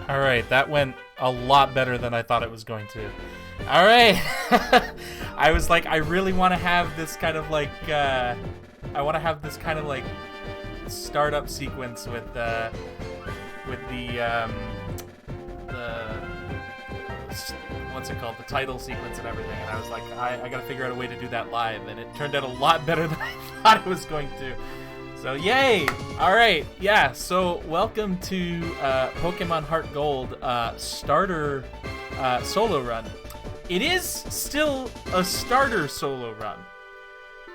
All right, that went a lot better than I thought it was going to. All right. I was like, I really want to have this kind of like, startup sequence with the what's it called, the title sequence and everything, and I was like, I gotta figure out a way to do that live, and it turned out a lot better than I thought it was going to. So yay! All right, yeah. So welcome to Pokemon HootGold starter solo run. It is still a starter solo run,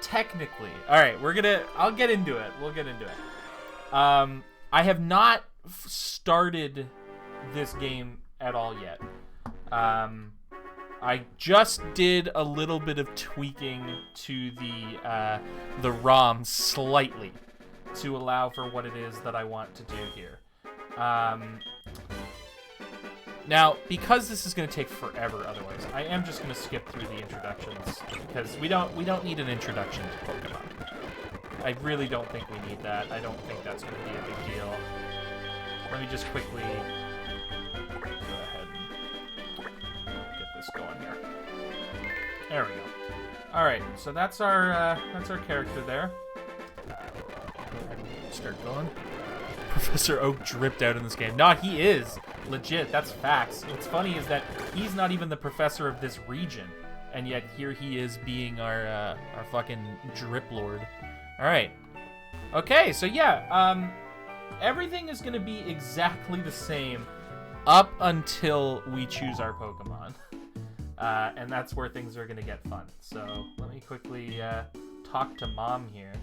technically. All right, I'll get into it. We'll get into it. I have not started this game at all yet. I just did a little bit of tweaking to the ROM slightly to allow for what it is that I want to do here. Now, because this is going to take forever otherwise, I am just going to skip through the introductions because we don't need an introduction to Pokemon. I really don't think we need that. I don't think that's going to be a big deal. Let me just quickly go ahead and get this going here. There we go. All right, so that's our character there. Start going. Professor Oak dripped out in this game. No, he is legit. That's facts. What's funny is that he's not even the professor of this region, and yet here he is being our fucking drip lord. All right. Okay, so yeah, everything is gonna be exactly the same up until we choose our Pokemon, and that's where things are gonna get fun. So let me quickly talk to Mom here.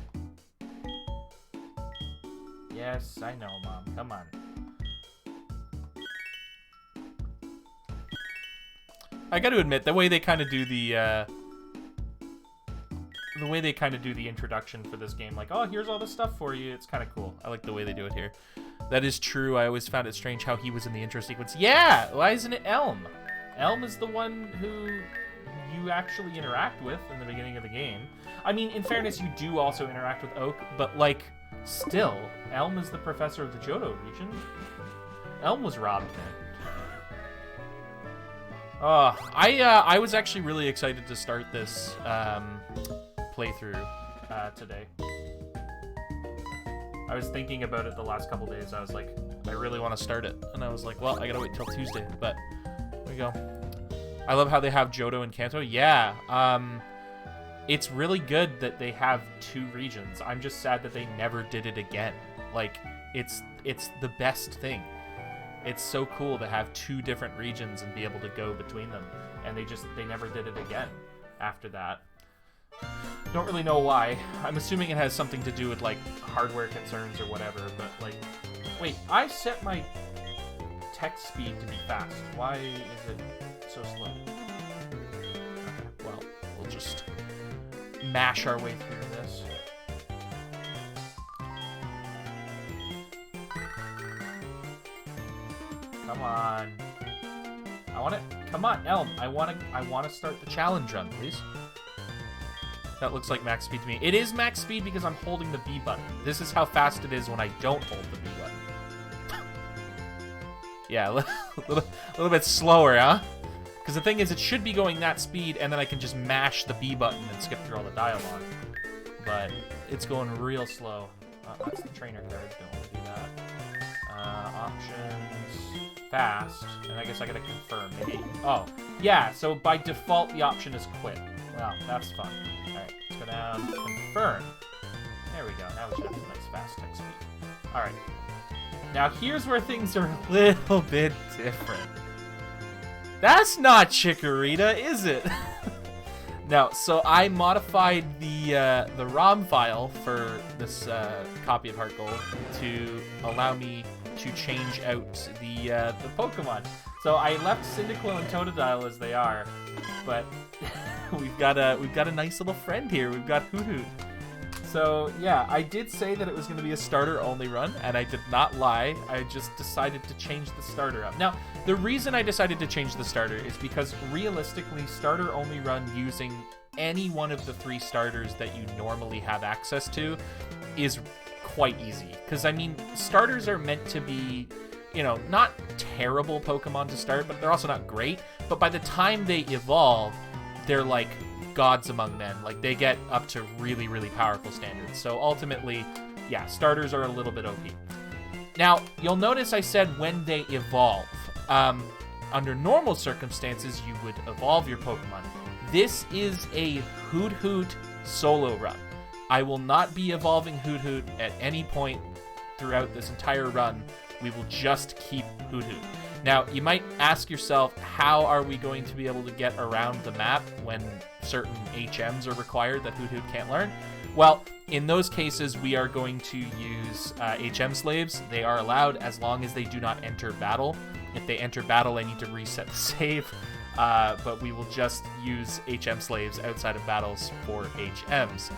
Yes, I know, Mom. Come on. I got to admit, the way they kind of do the introduction for this game, like, oh, here's all the stuff for you. It's kind of cool. I like the way they do it here. That is true. I always found it strange how he was in the intro sequence. Yeah, why isn't it Elm? Elm is the one who you actually interact with in the beginning of the game. I mean, in fairness, you do also interact with Oak, but like, still, Elm is the professor of the Johto region. Elm was robbed then. I was actually really excited to start this playthrough today. I was thinking about it the last couple days. I was like, I really want to start it, and I was like, well, I gotta wait till Tuesday. But there we go. I love how they have Johto and Kanto. Yeah. It's really good that they have two regions. I'm just sad that they never did it again. Like, it's the best thing. It's so cool to have two different regions and be able to go between them. And they never did it again after that. Don't really know why. I'm assuming it has something to do with, like, hardware concerns or whatever, but, like... Wait, I set my text speed to be fast. Why is it so slow? Okay, well, we'll just mash our way through this. Come on. Come on, Elm. I want to start the challenge run, please. That looks like max speed to me. It is max speed because I'm holding the B button. This is how fast it is when I don't hold the B button. Yeah, a little bit slower, huh? Because the thing is, it should be going that speed, and then I can just mash the B button and skip through all the dialogue. But it's going real slow. That's the trainer card. Don't want to do that. Options. Fast. And I guess I gotta confirm. Maybe. Oh, yeah. So by default, the option is quit. Wow, that's fun. Alright, let's go down. Confirm. There we go. Now we should have a nice fast text speed. Alright. Now here's where things are a little bit different. That's not Chikorita, is it? No, so I modified the ROM file for this copy of HootGold to allow me to change out the Pokemon. So I left Cyndaquil and Totodile as they are, but we've got a nice little friend here. We've got Hoot. So yeah, I did say that it was going to be a starter only run, and I did not lie. I just decided to change the starter up. Now, the reason I decided to change the starter is because realistically, starter only run using any one of the 3 starters that you normally have access to is quite easy. Because I mean, starters are meant to be you know, not terrible Pokemon to start, but they're also not great. But by the time they evolve, they're like gods among men. Like, they get up to really, really powerful standards. So ultimately, yeah, starters are a little bit OP. Now, you'll notice I said when they evolve. Under normal circumstances, you would evolve your Pokemon. This is a Hoot Hoot solo run. I will not be evolving Hoot Hoot at any point throughout this entire run. We will just keep Hoot Hoot. Now, you might ask yourself, how are we going to be able to get around the map when certain HMs are required that Hoot Hoot can't learn? Well, in those cases, we are going to use HM slaves. They are allowed as long as they do not enter battle. If they enter battle, I need to reset the save. But we will just use HM slaves outside of battles for HMs.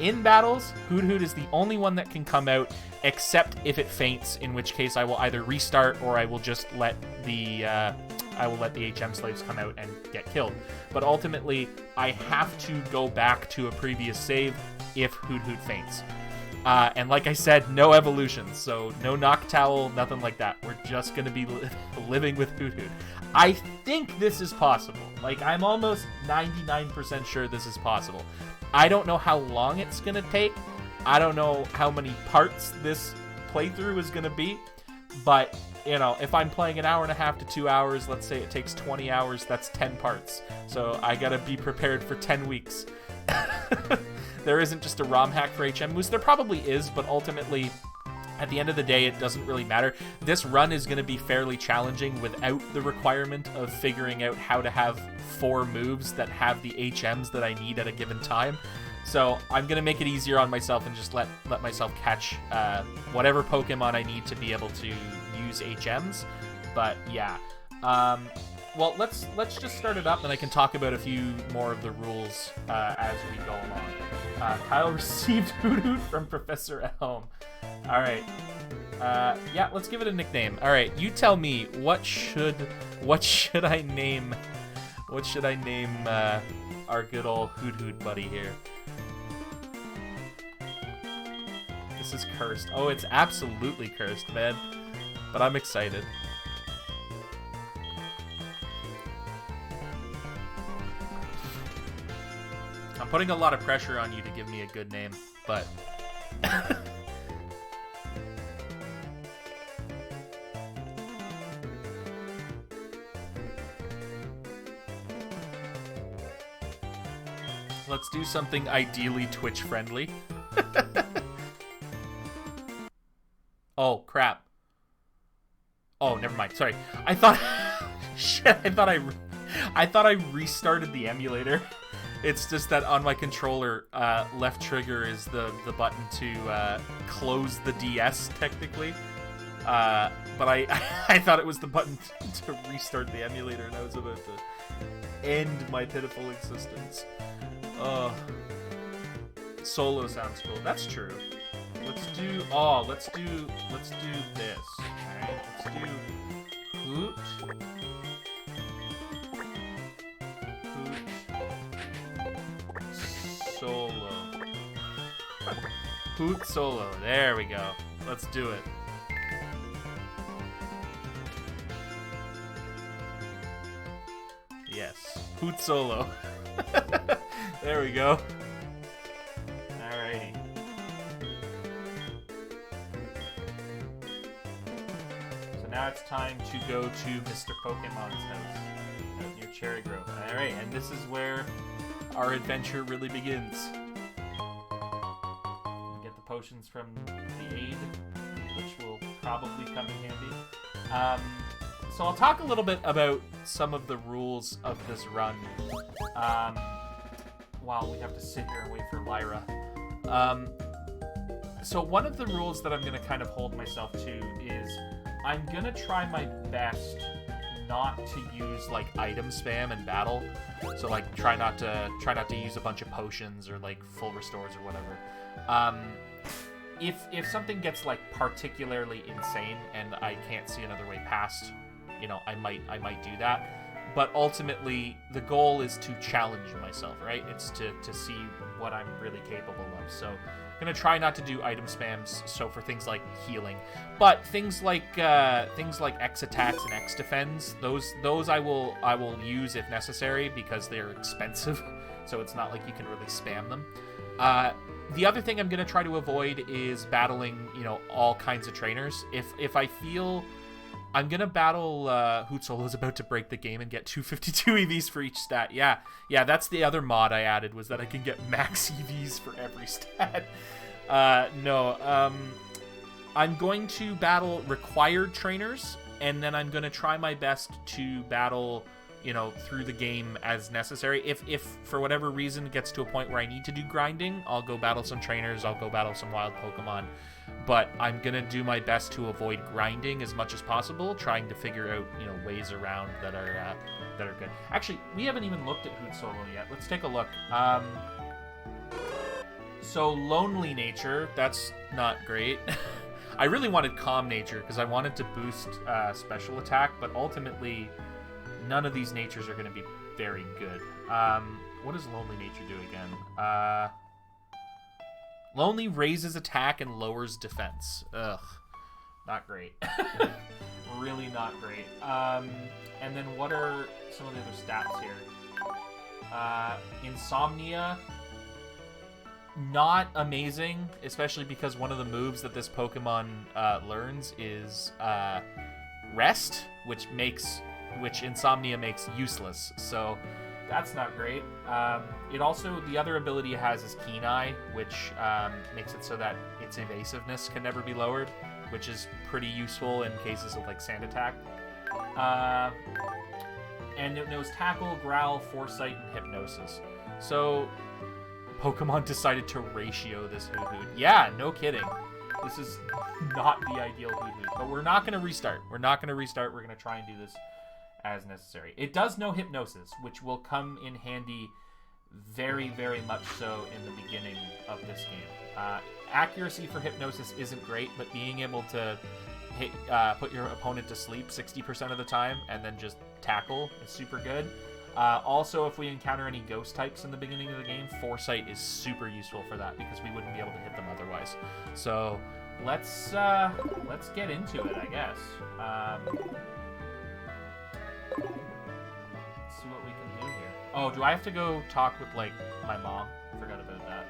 In battles, Hoot Hoot is the only one that can come out, except if it faints, in which case I will either restart or I will just let the HM slaves come out and get killed. But ultimately, I have to go back to a previous save if Hoot Hoot faints. And like I said, no evolutions, so no Noctowl, nothing like that. We're just going to be living with Hoot Hoot. I think this is possible. Like, I'm almost 99% sure this is possible. I don't know how long it's going to take. I don't know how many parts this playthrough is going to be. But, you know, if I'm playing an hour and a half to 2 hours, let's say it takes 20 hours, that's 10 parts. So I got to be prepared for 10 weeks. There isn't just a ROM hack for HM Moose. There probably is, but ultimately, at the end of the day, it doesn't really matter. This run is going to be fairly challenging without the requirement of figuring out how to have 4 moves that have the HMs that I need at a given time. So I'm going to make it easier on myself and just let myself catch whatever Pokemon I need to be able to use HMs. But yeah. Well, let's just start it up, and I can talk about a few more of the rules as we go along. Kyle received Hoot Hoot from Professor Elm. All right. Yeah, let's give it a nickname. All right, you tell me what should I name? What should I name our good old Hoot Hoot buddy here? This is cursed. Oh, it's absolutely cursed, man. But I'm excited. I'm putting a lot of pressure on you to give me a good name, but... Let's do something ideally Twitch-friendly. Oh, crap. Oh, never mind. Sorry. I thought... Shit, I thought I restarted the emulator. It's just that on my controller, left trigger is the button to close the DS, technically. But I thought it was the button to restart the emulator, and I was about to end my pitiful existence. Solo sounds cool. That's true. Let's do this. Alright, let's do Hoot. Solo. Hoot Solo. There we go. Let's do it. Yes. Hoot Solo. There we go. Alrighty. So now it's time to go to Mr. Pokemon's house out near Cherry Grove. Alright, and this is where our adventure really begins. Get the potions from the aid, which will probably come in handy. So I'll talk a little bit about some of the rules of this run. While we have to sit here and wait for Lyra. So one of the rules that I'm going to kind of hold myself to is I'm going to try my best not to use like item spam in battle. So like try not to use a bunch of potions or like full restores or whatever. If something gets like particularly insane and I can't see another way past, you know, I might do that. But ultimately, the goal is to challenge myself, right? It's to see what I'm really capable of. So I'm gonna try not to do item spams. So for things like healing, but things like X attacks and X defends, those I will use if necessary because they're expensive. So it's not like you can really spam them. The other thing I'm going to try to avoid is battling, all kinds of trainers. If I feel I'm going to battle HootGold is about to break the game and get 252 EVs for each stat. Yeah, that's the other mod I added, was that I can get max EVs for every stat. No, I'm going to battle required trainers, and then I'm going to try my best to battle through the game as necessary. If for whatever reason it gets to a point where I need to do grinding, I'll go battle some trainers, I'll go battle some wild Pokemon. But I'm gonna do my best to avoid grinding as much as possible, trying to figure out, ways around that are good. Actually, we haven't even looked at HootGold yet. Let's take a look. So lonely nature, that's not great. I really wanted calm nature because I wanted to boost special attack, but ultimately none of these natures are going to be very good. What does Lonely Nature do again? Lonely raises attack and lowers defense. Ugh. Not great. Really not great. And then what are some of the other stats here? Insomnia. Not amazing, especially because one of the moves that this Pokemon learns is Rest, which Insomnia makes useless, so that's not great. It also, the other ability it has is Keen Eye, which makes it so that its evasiveness can never be lowered, which is pretty useful in cases of like Sand Attack. And it knows Tackle, Growl, Foresight, and Hypnosis. So Pokemon decided to ratio this HootGold. Yeah, no kidding. This is not the ideal HootGold, but we're not going to restart. We're going to try and do this as necessary. It does know Hypnosis, which will come in handy very, very much so in the beginning of this game. Accuracy for Hypnosis isn't great, but being able to put your opponent to sleep 60% of the time and then just tackle is super good. Also, if we encounter any ghost types in the beginning of the game, Foresight is super useful for that because we wouldn't be able to hit them otherwise. So let's get into it, I guess. Let's see what we can do here. Oh, do I have to go talk with, like, my mom? I forgot about that.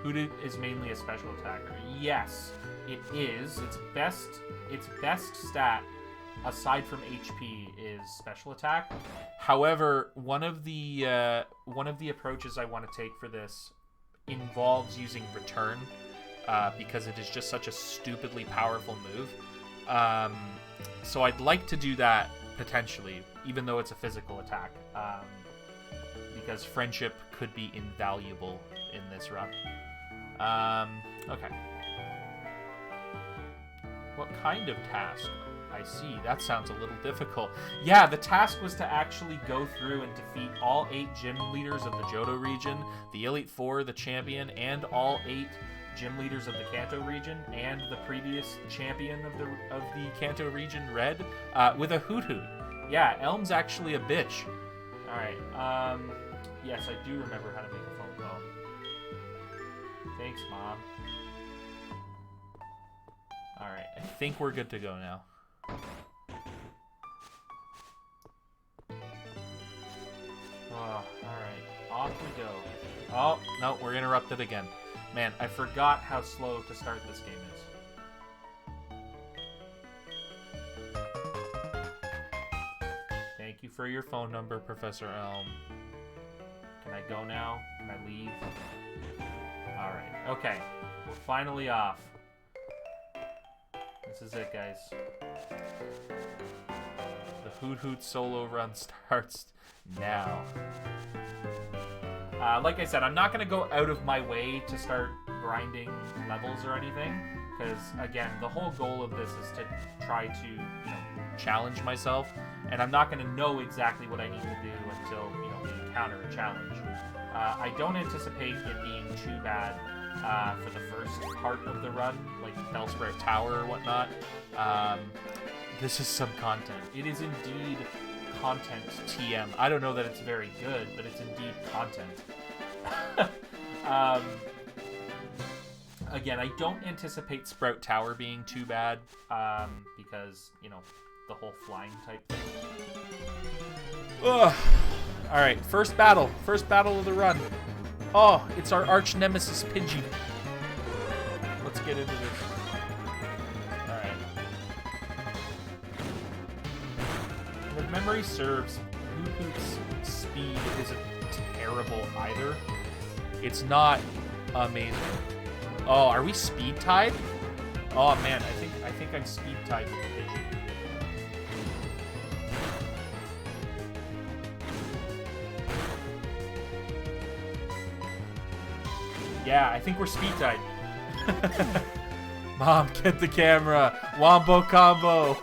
HootGold is mainly a special attacker. Yes, it is. Its best stat, aside from HP, is special attack. However, one of the approaches I want to take for this involves using Return. Because it is just such a stupidly powerful move. So I'd like to do that, potentially, even though it's a physical attack. Because Friendship could be invaluable in this run. Okay. What kind of task? I see. That sounds a little difficult. Yeah, the task was to actually go through and defeat all 8 gym leaders of the Johto region, the Elite Four, the champion, and all 8 gym leaders of the Kanto region and the previous champion of the Kanto region, Red, with a HootGold. Yeah, Elm's actually a bitch. Alright, yes, I do remember how to make a phone call. Thanks, Mom. Alright, I think we're good to go now. Oh, alright, off we go. Oh, no, we're interrupted again. Man, I forgot how slow to start this game is. Thank you for your phone number, Professor Elm. Can I go now? Can I leave? Alright, okay. We're finally off. This is it, guys. The HootGold solo run starts now. Like I said, I'm not going to go out of my way to start grinding levels or anything, because, again, the whole goal of this is to try to, challenge myself, and I'm not going to know exactly what I need to do until, we encounter a challenge. I don't anticipate it being too bad for the first part of the run, like Bellsprout Tower or whatnot. This is some content. It is indeed content TM. I don't know that it's very good, but it's indeed content. Again, I don't anticipate Sprout Tower being too bad, because, you know, the whole flying type thing. Ugh. Alright, first battle of the run. Oh, it's our arch nemesis Pidgey. Let's get into this. Alright. If memory serves, Hoot's speed isn't terrible either. It's not amazing. Oh, are we speed tied? Oh man, I think I'm speed tied with Pidgey. Yeah, I think we're speed tied. Mom, get the camera. Wombo combo.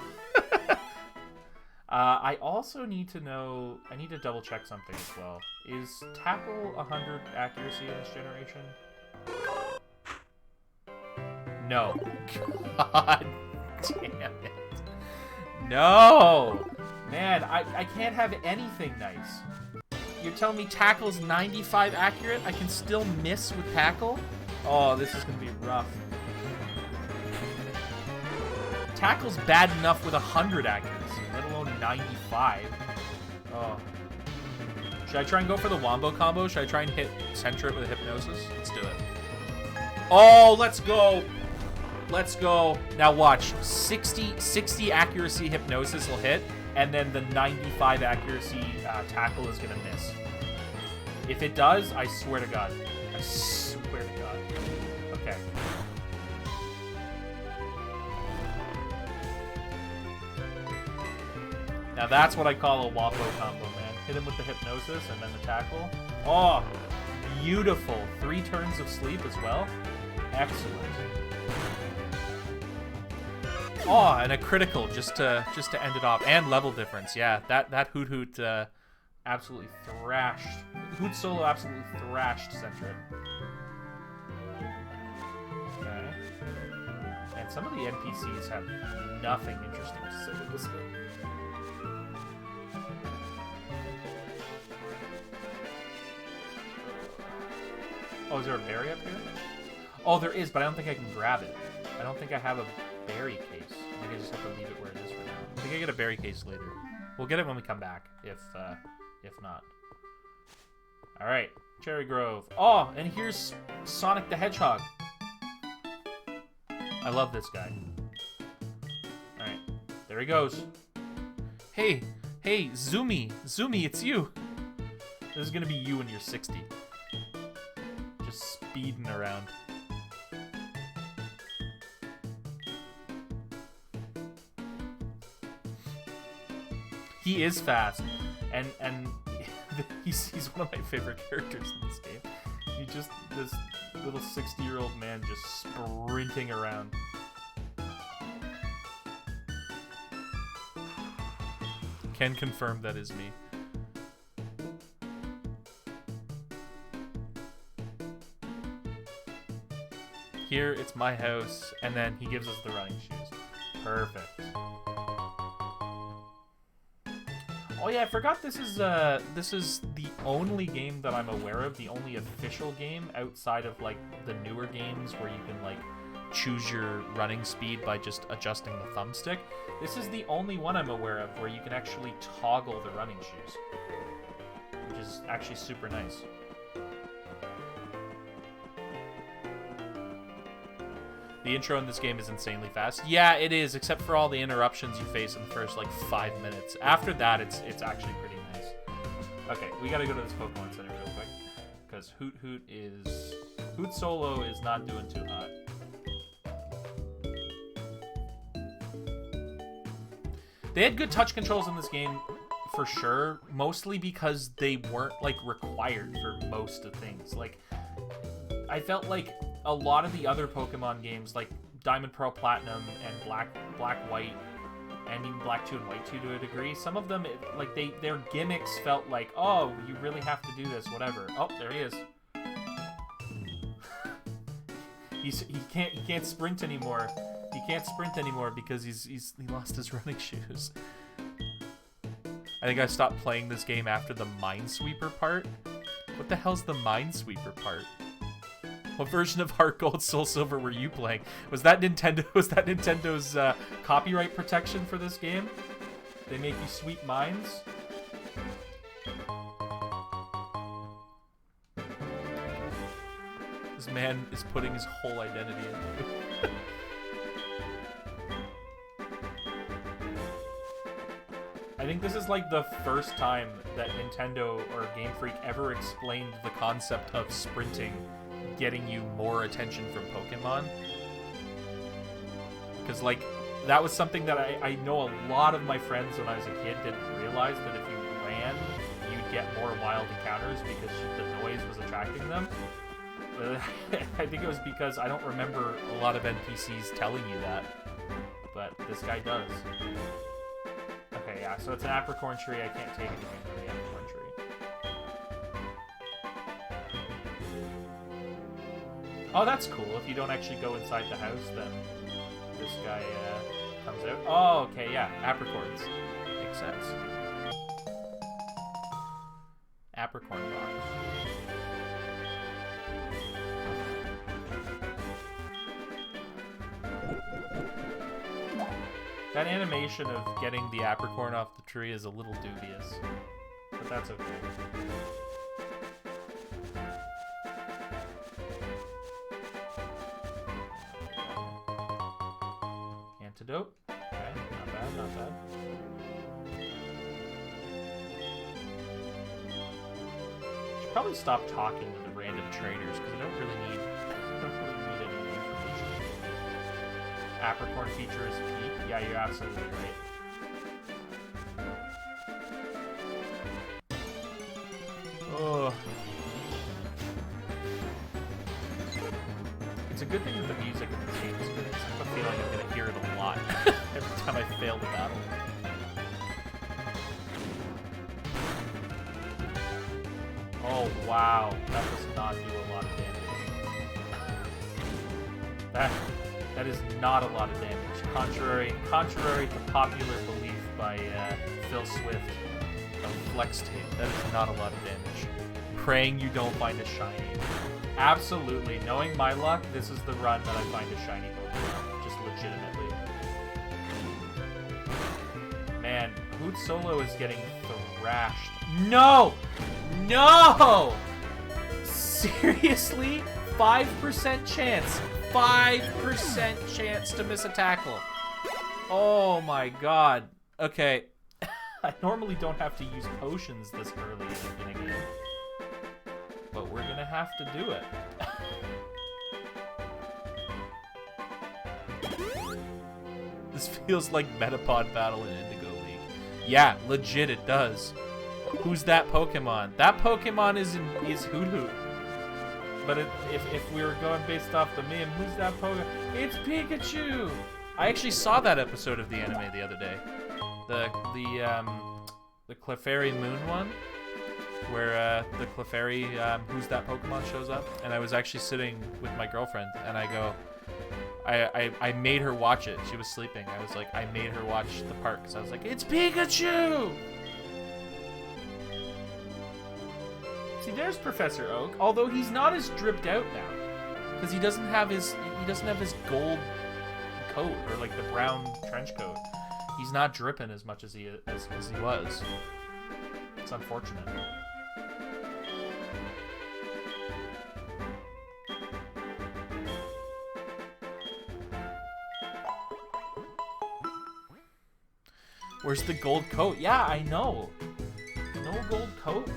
I also need to know, I need to double check something as well. Is tackle 100 accuracy in this generation? No. God damn it. No! Man, I can't have anything nice. You're telling me tackle's 95 accurate? I can still miss with tackle? Oh, this is going to be rough. Tackle's bad enough with 100 accuracy, let alone 95. Oh. Should I try and go for the wombo combo? Should I try and center it with hypnosis? Let's do it. Oh, let's go. Let's go. Now watch. 60 accuracy hypnosis will hit, and then the 95 accuracy tackle is going to miss. If it does, I swear to God. I swear to God. Okay. Now that's what I call a wombo combo, man. Hit him with the hypnosis and then the tackle. Oh, beautiful. 3 turns of sleep as well. Excellent. Oh, and a critical just to end it off, and level difference. Yeah, that Hoot absolutely thrashed. Hoot solo absolutely thrashed Centric. Okay. And some of the NPCs have nothing interesting to say to this game. Oh, is there a berry up here? Oh, there is, but I don't think I can grab it. I don't think I have a berry case. I think I just have to leave it where it is for now. I think I get a berry case later. We'll get it when we come back, if not. Alright, Cherry Grove. Oh, and here's Sonic the Hedgehog. I love this guy. Alright, there he goes. Hey, Zoomy, it's you. This is gonna be you when you're 60. Just speeding around. He is fast, and he's one of my favorite characters in this game. He just, this little 60-year-old man just sprinting around. Can confirm that is me. Here, it's my house, and then he gives us the running shoes. Perfect. Oh yeah, I forgot this is the only game that I'm aware of, the only official game outside of like the newer games where you can like choose your running speed by just adjusting the thumbstick. This is the only one I'm aware of where you can actually toggle the running shoes, which is actually super nice. The intro in this game is insanely fast. Yeah, it is, except for all the interruptions you face in the first, like, 5 minutes. After that, it's actually pretty nice. Okay, we gotta go to this Pokemon Center real quick. Because Hoot solo is not doing too hot. They had good touch controls in this game, for sure. Mostly because they weren't, like, required for most of things. Like, I felt like a lot of the other Pokemon games, like Diamond, Pearl, Platinum, and Black, White, and even Black 2 and White 2 to a degree, some of them, their gimmicks felt like, oh, you really have to do this, whatever. Oh, there he is. He can't sprint anymore. He can't sprint anymore because he lost his running shoes. I think I stopped playing this game after the Minesweeper part. What the hell's the Minesweeper part? What version of HeartGold Soul Silver were you playing? Was that Nintendo? Was that Nintendo's copyright protection for this game? They make you sweep mines? This man is putting his whole identity into it. I think this is like the first time that Nintendo or Game Freak ever explained the concept of sprinting getting you more attention from Pokemon. Because, like, that was something that I know a lot of my friends when I was a kid didn't realize, that if you ran, you'd get more wild encounters because the noise was attracting them. I think it was because I don't remember a lot of NPCs telling you that, but this guy does. Okay, yeah, so it's an apricorn tree. I can't take anything from the apricorn tree. Oh, that's cool. If you don't actually go inside the house, then this guy comes out. Oh, okay, yeah, apricorns. Makes sense. Apricorn box. That animation of getting the apricorn off the tree is a little dubious, but that's okay. Antidote. Okay, not bad, not bad. Should probably stop talking to the random traders because I don't really need any information. Apricorn feature is peak. Yeah, you're absolutely right. Oh. It's a good thing that the music in this game is good. I have a feeling I'm going to hear it a lot every time I fail the battle. Oh, wow. That does not do a lot of damage. That is not a lot of damage. Contrary to popular belief by Phil Swift of Flex Tape, that is not a lot of damage. Praying you don't find a shiny. Absolutely. Knowing my luck, this is the run that I find a shiny Pokemon. Just legitimately. Man, Hoot Solo is getting thrashed. No! No! Seriously? 5% chance. 5% chance to miss a tackle. Oh my god. Okay. I normally don't have to use potions this early in a game. But we're gonna have to do it. This feels like Metapod battle in Indigo League. Yeah, legit it does. Who's that Pokemon? That Pokemon is Hoot Hoot. But if we were going based off the meme, who's that Pokemon? It's Pikachu! I actually saw that episode of the anime the other day. The Clefairy Moon one, where the Clefairy who's that Pokemon shows up, and I was actually sitting with my girlfriend, and I go, I made her watch it. She was sleeping. I was like, I made her watch the part because I was like, it's Pikachu! See, there's Professor Oak, although he's not as dripped out now, because he doesn't have his gold coat or like the brown trench coat. He's not dripping as much as he was. It's unfortunate. Where's the gold coat? Yeah, I know. No gold coat?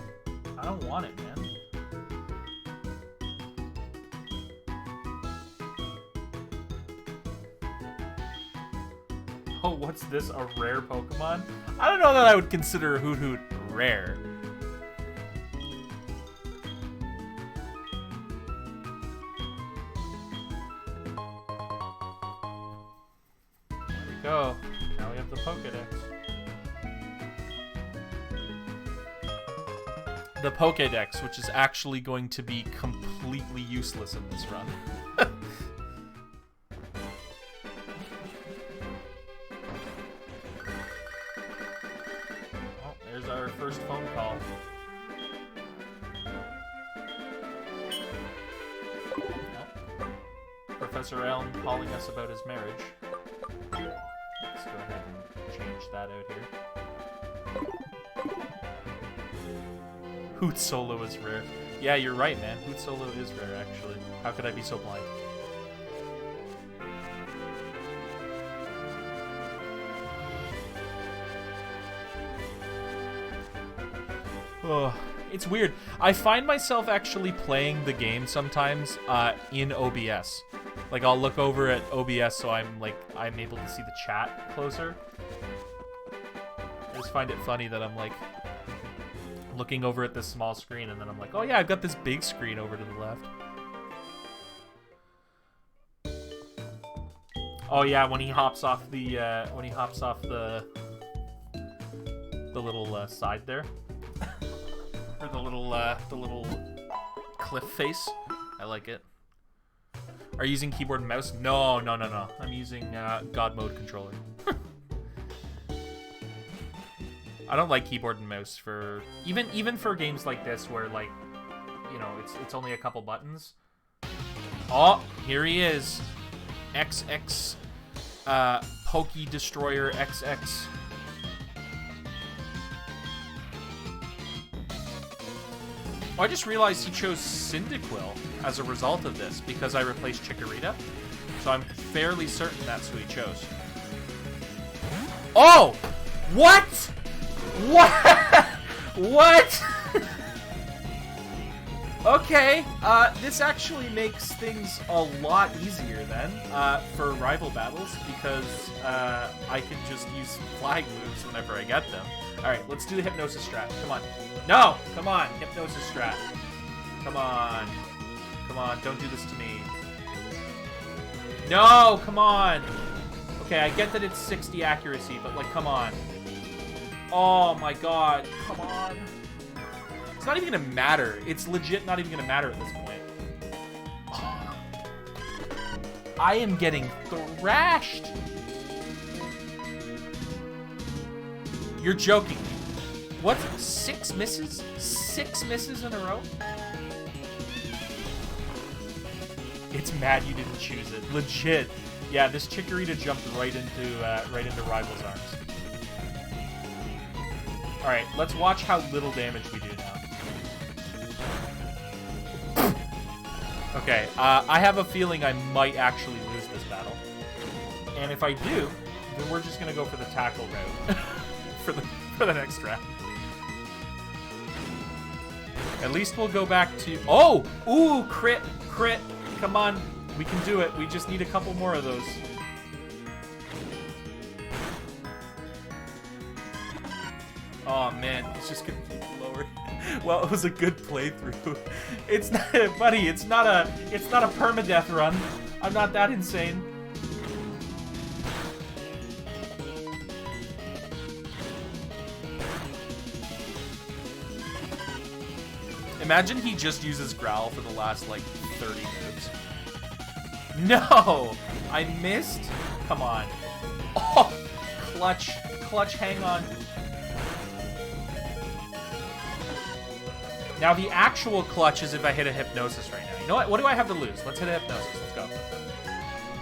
I don't want it, man. Oh, what's this? A rare Pokemon? I don't know that I would consider a Hoot Hoot rare. There we go. Now we have the Pokédex. The Pokédex, which is actually going to be completely useless in this run. Oh, there's first phone call. No. Professor Elm calling us about his marriage. Let's go ahead and change that out here. Hoot Solo is rare. Yeah, you're right, man. Hoot Solo is rare, actually. How could I be so blind? Oh, it's weird. I find myself actually playing the game sometimes in OBS. Like, I'll look over at OBS so I'm able to see the chat closer. I just find it funny that I'm like looking over at this small screen and then I'm like, oh yeah, I've got this big screen over to the left. Oh yeah, when he hops off the little side there. Or the little cliff face. I like it. Are you using keyboard and mouse? No. I'm using God mode controller. I don't like keyboard and mouse for even for games like this where, like, you know, it's only a couple buttons. Oh, here he is. XX Pokey Destroyer XX. Oh, I just realized he chose Cyndaquil as a result of this because I replaced Chikorita. So I'm fairly certain that's who he chose. Oh! What? What? What? Okay, this actually makes things a lot easier then for rival battles because I can just use flag moves whenever I get them. Alright, let's do the Hypnosis strat. Come on. No! Come on, Hypnosis strat. Come on. Come on, don't do this to me. No, come on! Okay, I get that it's 60 accuracy, but, like, come on. Oh my god, come on. It's not even gonna matter. It's legit not even gonna matter at this point. Oh. I am getting thrashed. You're joking. What? 6 misses? 6 misses in a row? It's mad you didn't choose it. Legit. Yeah, this Chikorita jumped right into Rival's arms. Alright, let's watch how little damage we do now. Okay, I have a feeling I might actually lose this battle. And if I do, then we're just gonna go for the tackle route. for the next round. At least we'll go back to... Oh! Ooh, crit! Crit! Come on. We can do it. We just need a couple more of those. Oh, man. It's just gonna keep lower. Well, it was a good playthrough. It's not... Buddy, it's not a permadeath run. I'm not that insane. Imagine he just uses Growl for the last, like, 30 moves. No! I missed? Come on. Oh! Clutch. Clutch, hang on. Now, the actual clutch is if I hit a Hypnosis right now. You know what? What do I have to lose? Let's hit a Hypnosis. Let's go.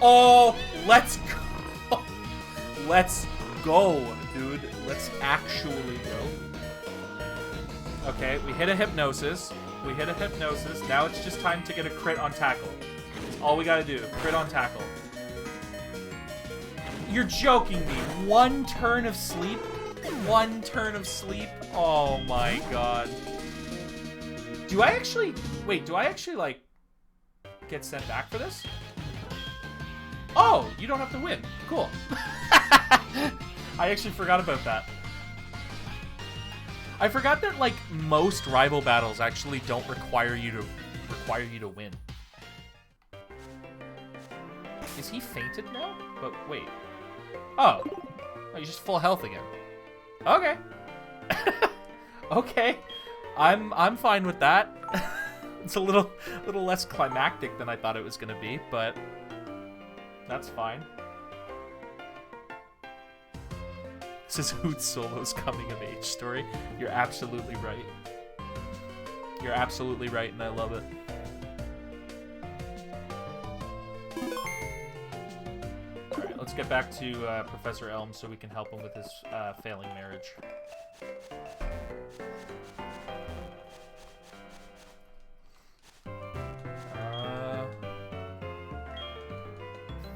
Oh! Let's go! Let's go, dude. Let's actually go. Okay, we hit a Hypnosis. We hit a Hypnosis. Now it's just time to get a crit on tackle. That's all we gotta do. Crit on tackle. You're joking me. 1 turn of sleep? 1 turn of sleep? Oh my god. Do I actually... Wait, do I actually, like, get sent back for this? Oh, you don't have to win. Cool. I actually forgot about that. I forgot that, like, most rival battles actually don't require you to win. Is he fainted now? But wait. Oh, he's just full health again. Okay. Okay. I'm fine with that. It's a little less climactic than I thought it was gonna be, but that's fine. This is Hoot Solo's coming of age story. You're absolutely right. You're absolutely right, and I love it. Alright, let's get back to Professor Elm so we can help him with his failing marriage.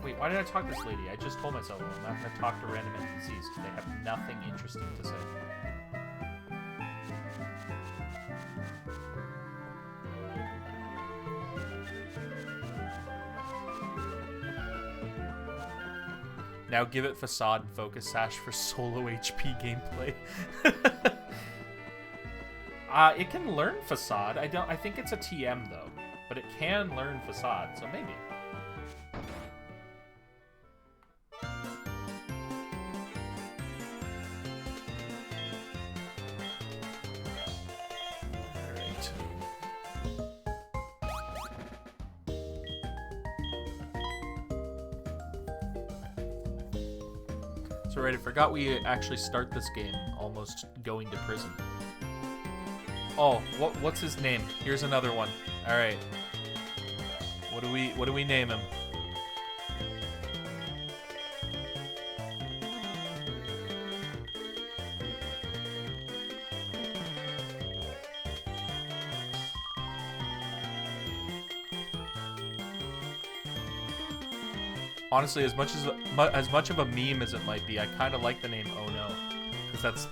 Wait, why did I talk to this lady? I just told myself I'm not going to talk to random NPCs because they have nothing interesting to say. Now give it Facade and Focus Sash for solo HP gameplay. It can learn Facade. I think it's a TM though, but it can learn Facade, so maybe. So right, I forgot we actually start this game almost going to prison. Oh, what's his name? Here's another one. All right. What do we name him? Honestly, as much of a meme as it might be, I kind of like the name Oh No, because that's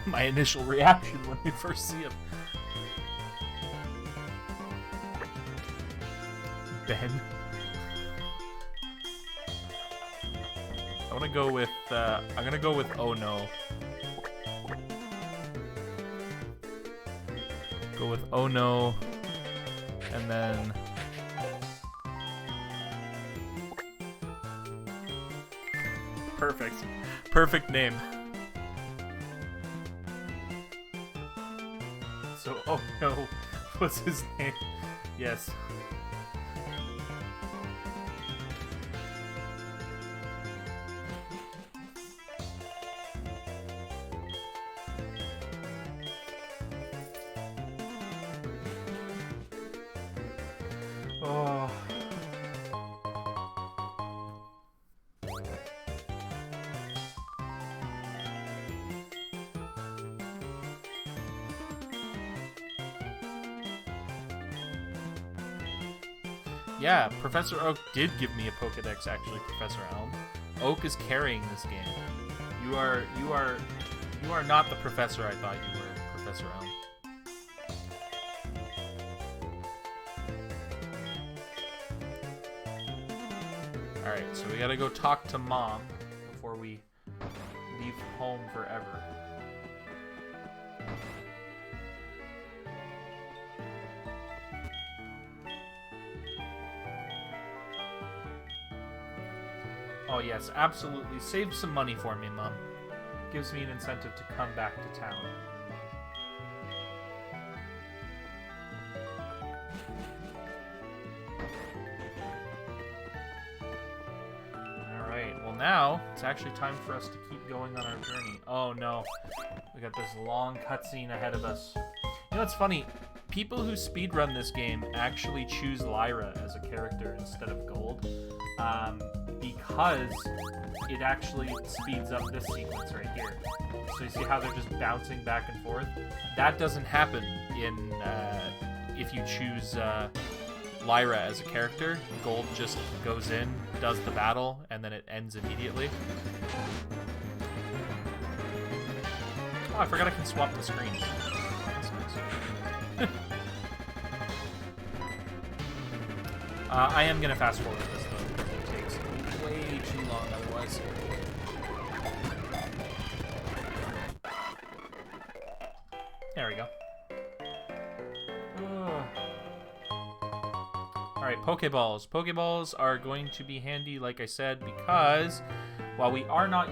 my initial reaction when we first see him. Ben. I'm gonna go with Oh No. Go with Oh No, and then. Perfect. Perfect name. So, Oh No, what's his name? Yes. Oh. Yeah, Professor Oak did give me a Pokedex, actually, Professor Elm. Oak is carrying this game. You are not the professor I thought you were, Professor Elm. Alright, so we gotta go talk to Mom before we leave home forever. Oh yes, absolutely. Save some money for me, Mom. Gives me an incentive to come back to town. Alright, well now, it's actually time for us to keep going on our journey. Oh no, we got this long cutscene ahead of us. You know what's funny? People who speedrun this game actually choose Lyra as a character instead of Gold. Because it actually speeds up this sequence right here. So you see how they're just bouncing back and forth? That doesn't happen in if you choose Lyra as a character. Gold just goes in, does the battle, and then it ends immediately. Oh, I forgot I can swap the screens. That's nice. I am going to fast forward this, though. Way too long otherwise. There we go. Alright, Pokeballs. Pokeballs are going to be handy, like I said, because while we are not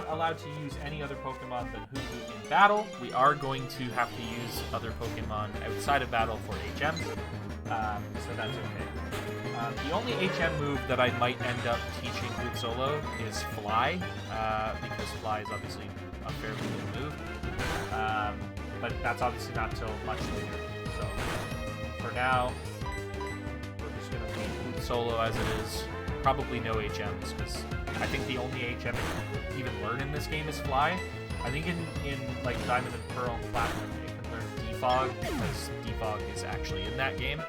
allowed to use any other Pokemon than Hoot in battle, we are going to have to use other Pokemon outside of battle for HMs. so that's okay. The only HM move that I might end up teaching Hoot Solo is Fly, because Fly is obviously a fairly new move. But that's obviously not till much later. So for now, we're just gonna leave Hoot Solo as it is. Probably no HMs, because I think the only HM you can even learn in this game is Fly. I think in like Diamond and Pearl and Platinum you can learn Defog, because Defog is actually in that game.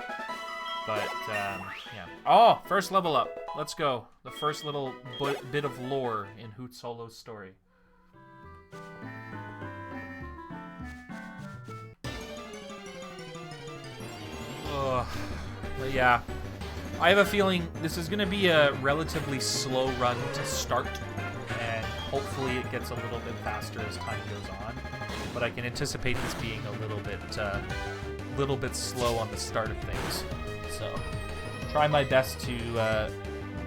But yeah. Oh, first level up. Let's go. The first little bit of lore in Hoot Solo's story. But yeah, I have a feeling this is going to be a relatively slow run to start, and hopefully it gets a little bit faster as time goes on. But I can anticipate this being a little bit slow on the start of things. So try my best to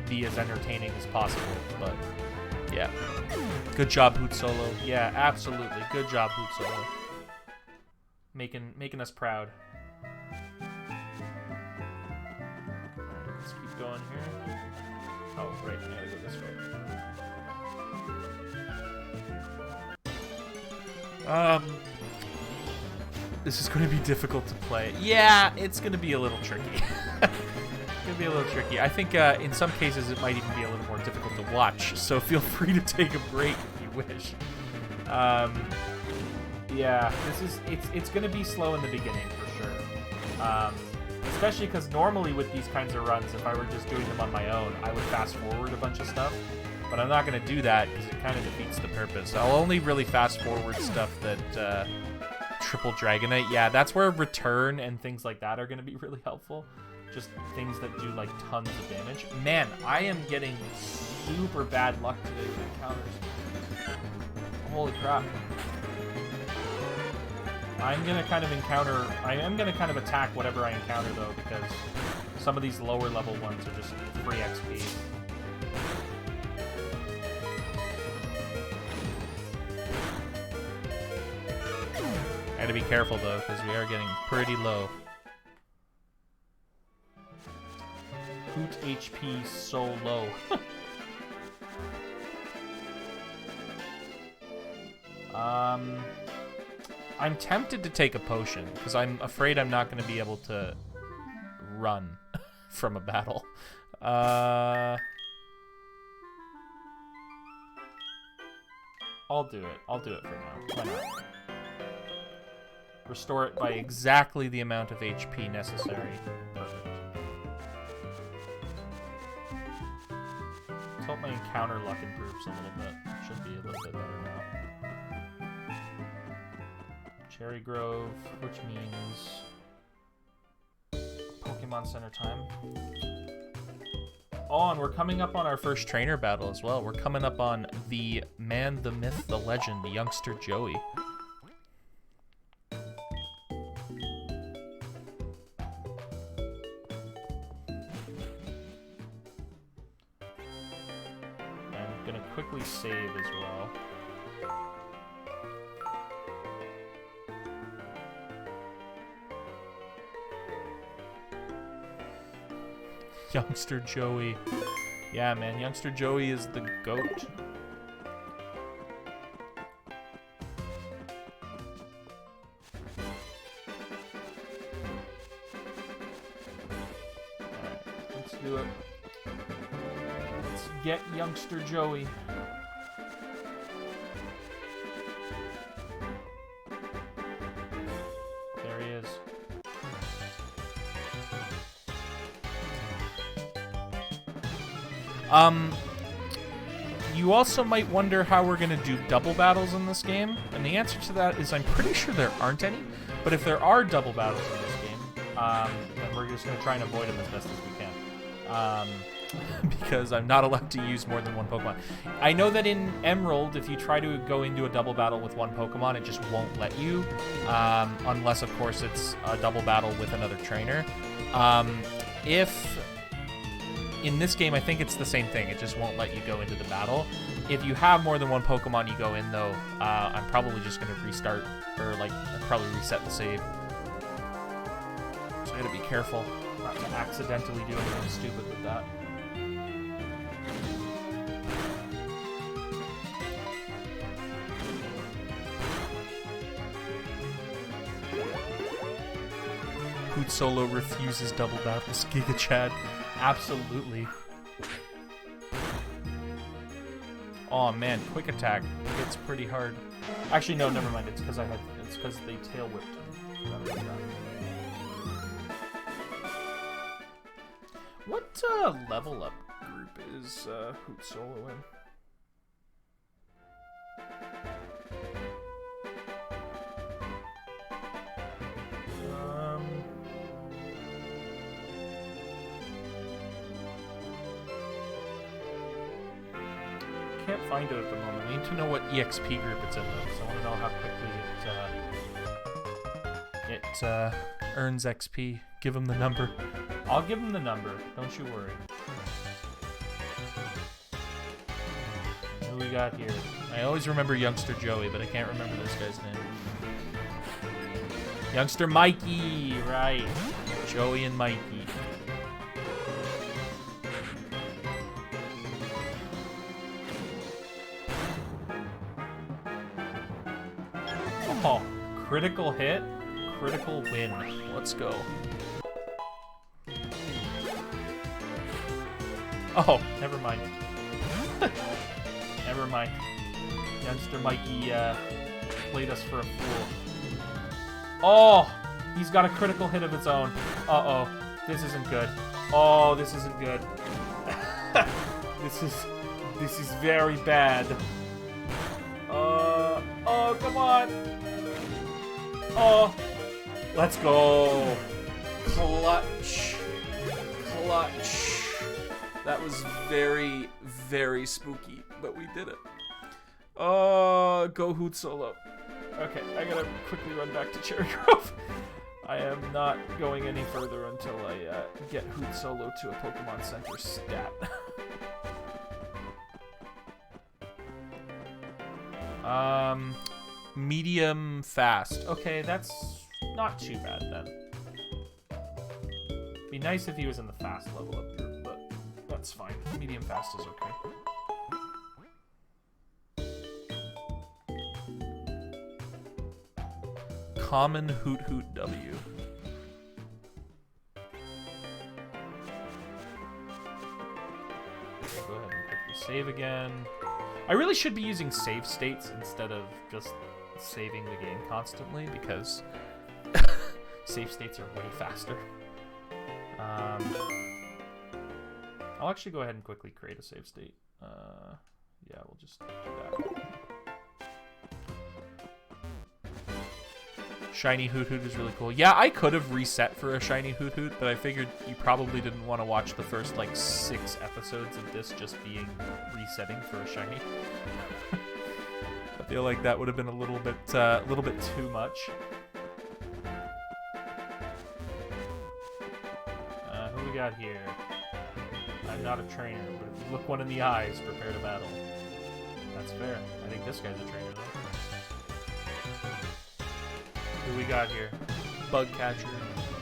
be as entertaining as possible. But yeah, good job, Hoot Solo. Yeah, absolutely, good job, Hoot Solo. Making us proud. Let's keep going here. Oh, right, I gotta go this way. This is going to be difficult to play. Yeah, it's going to be a little tricky. It's going to be a little tricky. I think in some cases it might even be a little more difficult to watch, so feel free to take a break if you wish. Yeah, it's going to be slow in the beginning for sure. Especially because normally with these kinds of runs, if I were just doing them on my own, I would fast forward a bunch of stuff. But I'm not going to do that because it kind of defeats the purpose. I'll only really fast forward stuff that triple Dragonite. Yeah, that's where Return and things like that are going to be really helpful. Just things that do like tons of damage. Man, I am getting super bad luck today with encounters. Holy crap. I am going to kind of attack whatever I encounter though, because some of these lower level ones are just free XP. I gotta be careful though, because we are getting pretty low. Hoot HP so low. I'm tempted to take a potion, because I'm afraid I'm not going to be able to run from a battle. I'll do it. I'll do it for now. Why not? Restore it by exactly the amount of HP necessary. Perfect. Let's hope my encounter luck improves a little bit. Should be a little bit better now. Cherry Grove, which means Pokemon Center time. Oh, and we're coming up on our first trainer battle as well. We're coming up on the man, the myth, the legend, the youngster Joey. I'm gonna quickly save as well. Youngster Joey. Yeah, man, Youngster Joey is the GOAT. Alright, let's do it. Let's get Youngster Joey. There he is. You also might wonder how we're going to do double battles in this game, and the answer to that is I'm pretty sure there aren't any, but if there are double battles in this game, then we're just going to try and avoid them as best as we can, because I'm not allowed to use more than one Pokemon. I know that in Emerald, if you try to go into a double battle with one Pokemon, it just won't let you, unless, of course, it's a double battle with another trainer. In this game, I think it's the same thing. It just won't let you go into the battle. If you have more than one Pokemon you go in, though, I'm probably just going to restart, or, like, probably reset the save. So I gotta be careful. not to accidentally do anything stupid with that. Hoot Solo refuses double battles. Giga Chad. Absolutely. Oh man, quick attack hits pretty hard. Actually, no, never mind. It's because they tail whipped him. What level up group is Hoot Solo in? Can't find it at the moment. We need to know what EXP group it's in, though, so I want to know how quickly it earns XP. Give him the number. I'll give him the number. Don't you worry. Who we got here? I always remember Youngster Joey, but I can't remember this guy's name. Youngster Mikey, right? Joey and Mikey. Oh, critical hit, critical win. Let's go. Oh, never mind. Never mind. Youngster Mikey played us for a fool. Oh, he's got a critical hit of its own. Uh-oh, this isn't good. Oh, this isn't good. This is very bad. Oh, come on. Oh, let's go. Clutch. Clutch. That was very, very spooky, but we did it. Oh, go Hoot Solo. Okay, I gotta quickly run back to Cherry Grove. I am not going any further until I get Hoot Solo to a Pokemon Center stat. Medium fast. Okay, that's not too bad then. Be nice if he was in the fast level up group, but that's fine. Medium fast is okay. Common Hoot Hoot W. Go ahead and quickly save again. I really should be using save states instead of just saving the game constantly, because save states are way faster. I'll actually go ahead and quickly create a save state. Yeah, we'll just do that. Shiny Hoot Hoot is really cool. Yeah, I could have reset for a Shiny Hoot Hoot, but I figured you probably didn't want to watch the first, like, 6 episodes of this just being resetting for a Shiny. I feel like that would have been a little bit too much. Who we got here? I'm not a trainer, but if you look one in the eyes, prepare to battle. That's fair. I think this guy's a trainer, though. Who we got here? Bug Catcher.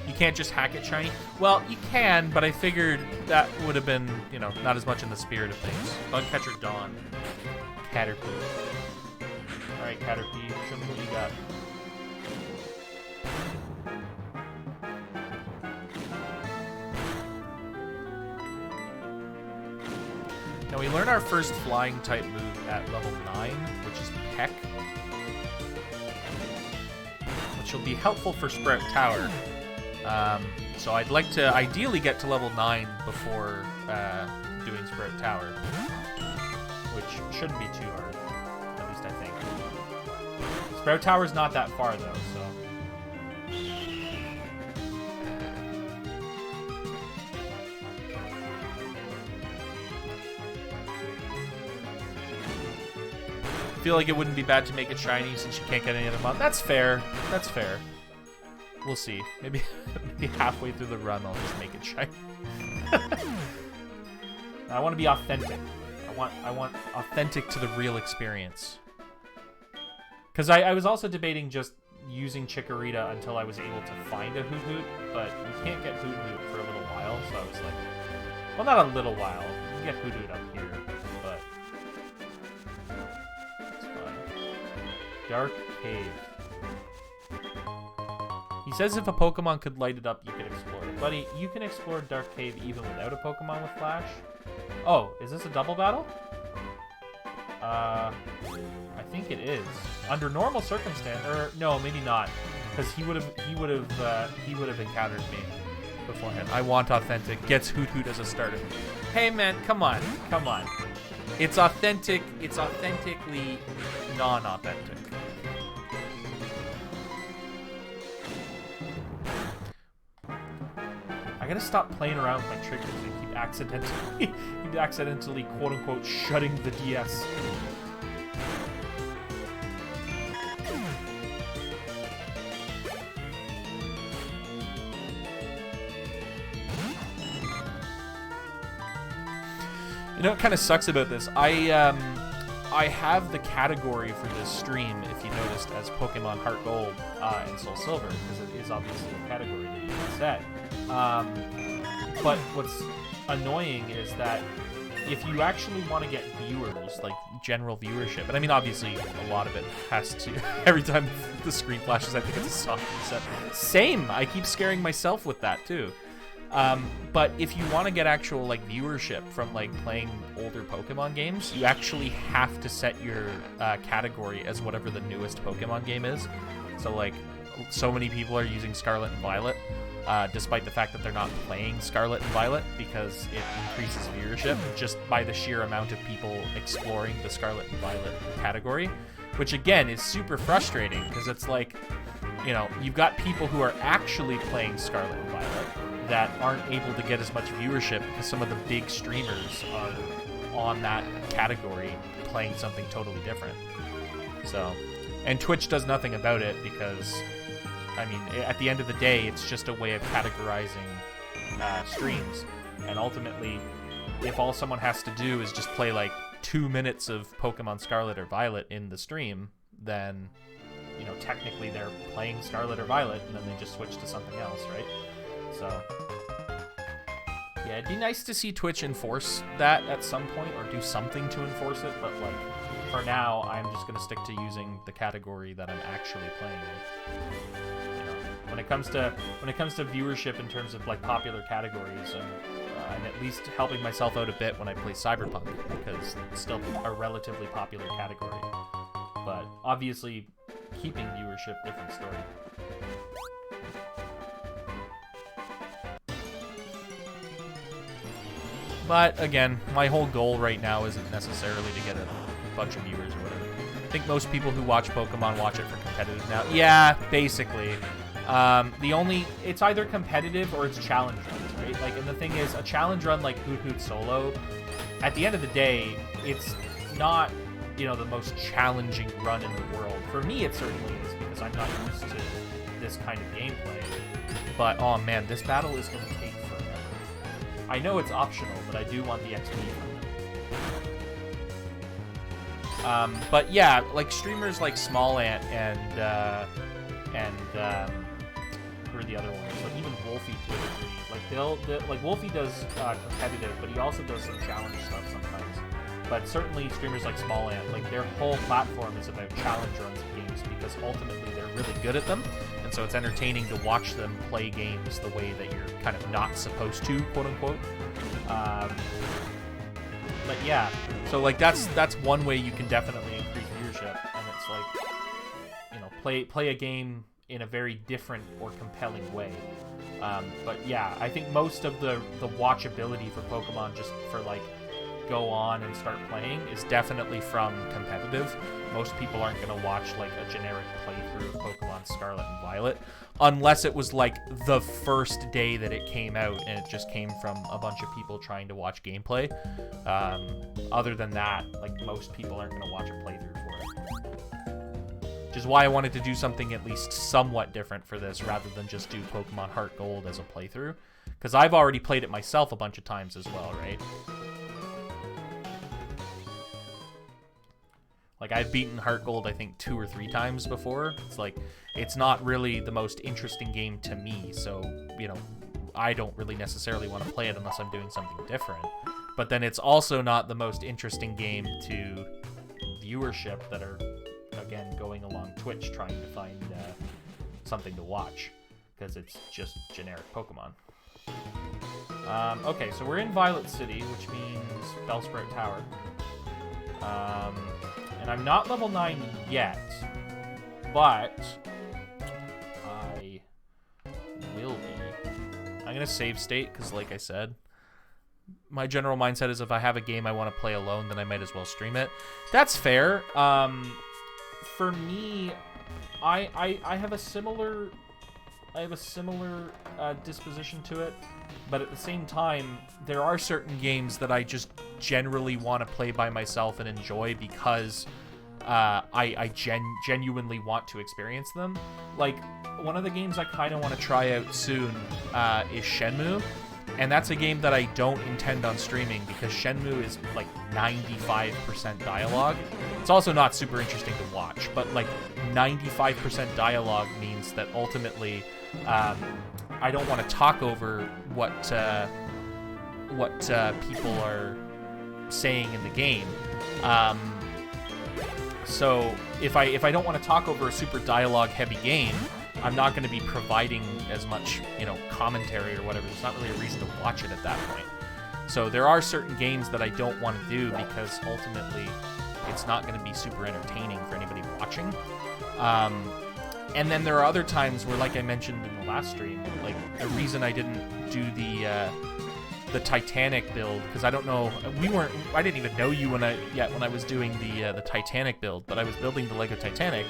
You can't just hack it shiny? Well, you can, but I figured that would have been, you know, not as much in the spirit of things. Bug Catcher Dawn. Caterpie. Alright, Caterpie, show me what you got. Now we learn our first flying type move at level 9, which is Peck. Which will be helpful for Sprout Tower. So I'd like to ideally get to level 9 before doing Sprout Tower. Which shouldn't be too hard, at least I think. Sprout Tower's not that far though, so... I feel like it wouldn't be bad to make it shiny since you can't get any other mod. That's fair. That's fair. We'll see. Maybe halfway through the run I'll just make it shiny. I want to be authentic. I want authentic to the real experience. Because I was also debating just using Chikorita until I was able to find a Hoot Hoot, but you can't get Hoot Hoot for a little while, so I was like, well, not a little while. You can get Hoothoot up here, but it's fun. Dark Cave. He says if a Pokemon could light it up, you could explore it. Buddy, you can explore Dark Cave even without a Pokemon with Flash. Oh, is this a double battle? I think it is. Under normal circumstance, or no, maybe not, because he would have encountered me beforehand. I want authentic. Gets Hoothoot as a starter. Hey man, come on. It's authentic. It's authentically non-authentic. I gotta stop playing around with my triggers and keep accidentally quote unquote shutting the DS. You know what kind of sucks about this? I have the category for this stream, if you noticed, as Pokemon HeartGold and Soul Silver, because it is obviously a category that you can set. But what's annoying is that if you actually want to get viewers, like general viewership, and I mean obviously a lot of it has to, every time the screen flashes I think it's a soft reset. Same, I keep scaring myself with that too. But if you want to get actual like viewership from like playing older Pokemon games, you actually have to set your category as whatever the newest Pokemon game is. So like, so many people are using Scarlet and Violet, despite the fact that they're not playing Scarlet and Violet, because it increases viewership just by the sheer amount of people exploring the Scarlet and Violet category, which again is super frustrating because it's like, you know, you've got people who are actually playing Scarlet and Violet that aren't able to get as much viewership because some of the big streamers are on that category playing something totally different. So, and Twitch does nothing about it because, I mean, at the end of the day, it's just a way of categorizing streams. And ultimately, if all someone has to do is just play like 2 minutes of Pokemon Scarlet or Violet in the stream, then, you know, technically they're playing Scarlet or Violet, and then they just switch to something else, right? So, yeah, it'd be nice to see Twitch enforce that at some point, or do something to enforce it, but like, for now, I'm just going to stick to using the category that I'm actually playing in. You know, when it comes to viewership in terms of like popular categories, I'm at least helping myself out a bit when I play Cyberpunk, because it's still a relatively popular category. But obviously, keeping viewership, different story. But again, my whole goal right now isn't necessarily to get a bunch of viewers or whatever. I think most people who watch Pokemon watch it for competitive now. Yeah, basically. It's either competitive or it's challenge runs, right? Like, and the thing is, a challenge run like Hoothoot Solo, at the end of the day, it's not, you know, the most challenging run in the world. For me, it certainly is, because I'm not used to this kind of gameplay. But, oh man, this battle is going to take forever. I know it's optional, but I do want the XP from it. But yeah, like streamers like Small Ant and who are the other ones? Like even Wolfie to a degree. Like like Wolfie does competitive, but he also does some challenge stuff sometimes. But certainly streamers like Small Ant, like their whole platform is about challenge runs of games, because ultimately they're really good at them, and so it's entertaining to watch them play games the way that you're kind of not supposed to, quote unquote. But yeah, so like that's one way you can definitely increase viewership, and it's like, you know, play a game in a very different or compelling way. But yeah, I think most of the watchability for Pokemon, just for like go on and start playing, is definitely from competitive. Most people aren't going to watch like a generic playthrough of Pokemon Scarlet and Violet unless it was like the first day that it came out and it just came from a bunch of people trying to watch gameplay. Other than that, like most people aren't going to watch a playthrough for it. Which is why I wanted to do something at least somewhat different for this, rather than just do Pokemon HeartGold as a playthrough. Because I've already played it myself a bunch of times as well, right? Like, I've beaten HeartGold, I think, 2 or 3 times before. It's like, it's not really the most interesting game to me, so, you know, I don't really necessarily want to play it unless I'm doing something different. But then it's also not the most interesting game to viewership that are, again, going along Twitch trying to find something to watch, because it's just generic Pokemon. Okay, so we're in Violet City, which means Bellsprout Tower. And I'm not level 9 yet, but I will be. I'm going to save state, because like I said, my general mindset is if I have a game I want to play alone, then I might as well stream it. That's fair. For me, I have a similar disposition to it, but at the same time, there are certain games that I just generally want to play by myself and enjoy because I genuinely want to experience them. Like, one of the games I kind of want to try out soon is Shenmue, and that's a game that I don't intend on streaming because Shenmue is like 95% dialogue. It's also not super interesting to watch, but like 95% dialogue means that ultimately I don't want to talk over what people are saying in the game. So if I don't want to talk over a super dialogue heavy game, I'm not going to be providing as much, commentary or whatever. There's not really a reason to watch it at that point. So there are certain games that I don't want to do because ultimately it's not going to be super entertaining for anybody watching. And then there are other times where, like I mentioned in the last stream, like the reason I didn't do the Titanic build, because I don't know, I didn't even know you when I was doing the Titanic build, but I was building the Lego Titanic,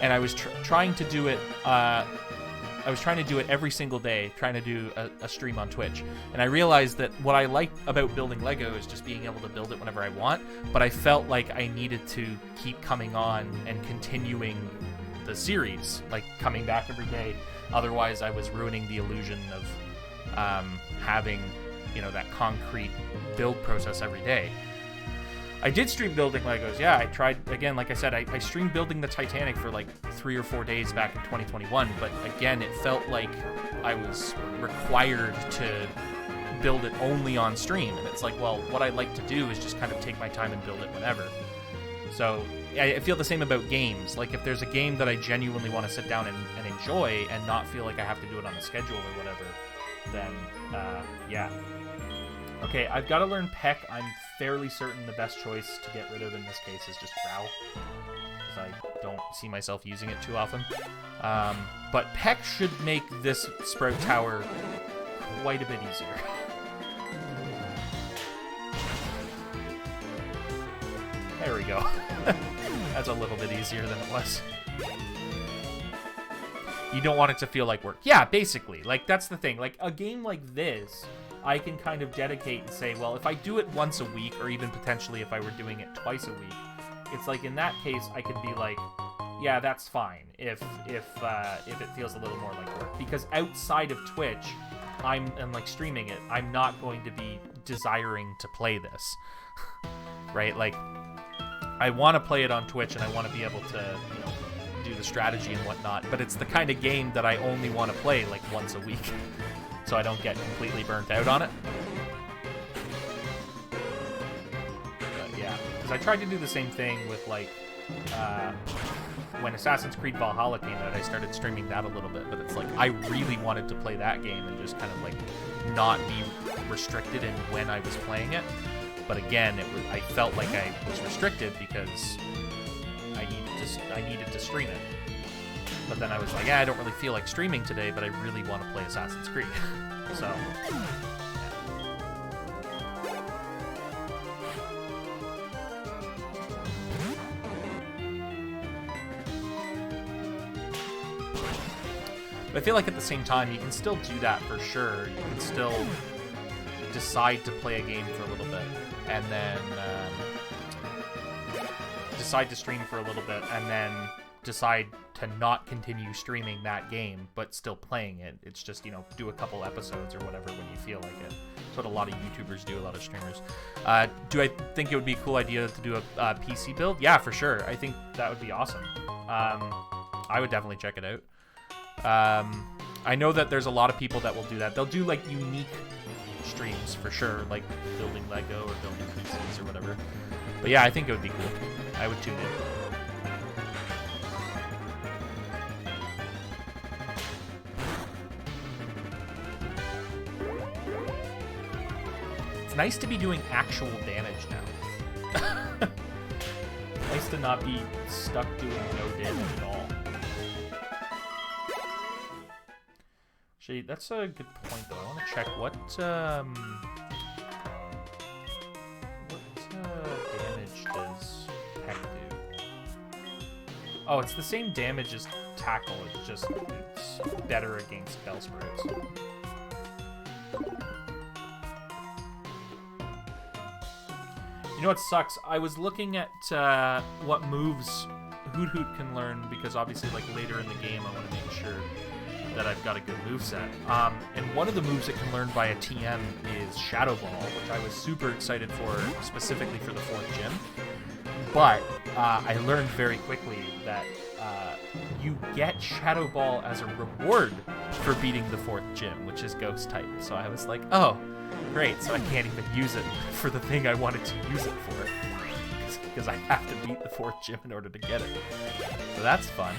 and I was trying to do it. I was trying to do it every single day, trying to do a stream on Twitch. And I realized that what I like about building Lego is just being able to build it whenever I want, but I felt like I needed to keep coming on and continuing the series, like coming back every day. Otherwise, I was ruining the illusion of having, that concrete build process every day. I did stream building Legos. Yeah, I tried, again, like I said, I streamed building the Titanic for like 3 or 4 days back in 2021, but again, it felt like I was required to build it only on stream, and it's like, well, what I like to do is just kind of take my time and build it whenever. So I feel the same about games. Like, if there's a game that I genuinely want to sit down and enjoy and not feel like I have to do it on a schedule or whatever, then, yeah. Okay, I've got to learn Peck. I'm fairly certain the best choice to get rid of in this case is just Growl, because I don't see myself using it too often. But Peck should make this Sprout Tower quite a bit easier. There we go. That's a little bit easier than it was. You don't want it to feel like work. Yeah, basically. Like, that's the thing. Like, a game like this, I can kind of dedicate and say, well, if I do it once a week, or even potentially if I were doing it twice a week, it's like, in that case, I could be like, yeah, that's fine if it feels a little more like work. Because outside of Twitch, and like streaming it, I'm not going to be desiring to play this. Right? Like, I want to play it on Twitch, and I want to be able to, do the strategy and whatnot, but it's the kind of game that I only want to play like once a week, so I don't get completely burnt out on it. But yeah, because I tried to do the same thing with like when Assassin's Creed Valhalla came out, I started streaming that a little bit, but it's like I really wanted to play that game and just kind of like not be restricted in when I was playing it. But again, I felt like I was restricted because I needed to stream it. But then I was like, yeah, I don't really feel like streaming today, but I really want to play Assassin's Creed. So, yeah. But I feel like at the same time, you can still do that for sure. You can still decide to play a game for a little bit, and then decide to stream for a little bit, and then decide to not continue streaming that game, but still playing it. It's just, do a couple episodes or whatever when you feel like it. That's what a lot of YouTubers do, a lot of streamers. Do I think it would be a cool idea to do a PC build? Yeah, for sure. I think that would be awesome. I would definitely check it out. I know that there's a lot of people that will do that. They'll do like unique streams for sure, like building Lego or building pieces or whatever. But yeah, I think it would be cool. I would tune in. It's nice to be doing actual damage now. Nice to not be stuck doing no damage at all. Actually, that's a good point, though. I want to check what damage does Peck do? Oh, it's the same damage as Tackle. It's just it's better against Bellsprouts. You know what sucks? I was looking at what moves Hoot can learn because obviously, like later in the game, I want to make sure that I've got a good moveset. And one of the moves it can learn via TM is Shadow Ball, which I was super excited for, specifically for the 4th gym. But I learned very quickly that you get Shadow Ball as a reward for beating the 4th gym, which is Ghost type. So I was like, oh, great, so I can't even use it for the thing I wanted to use it for. Because I have to beat the 4th gym in order to get it. So that's fun.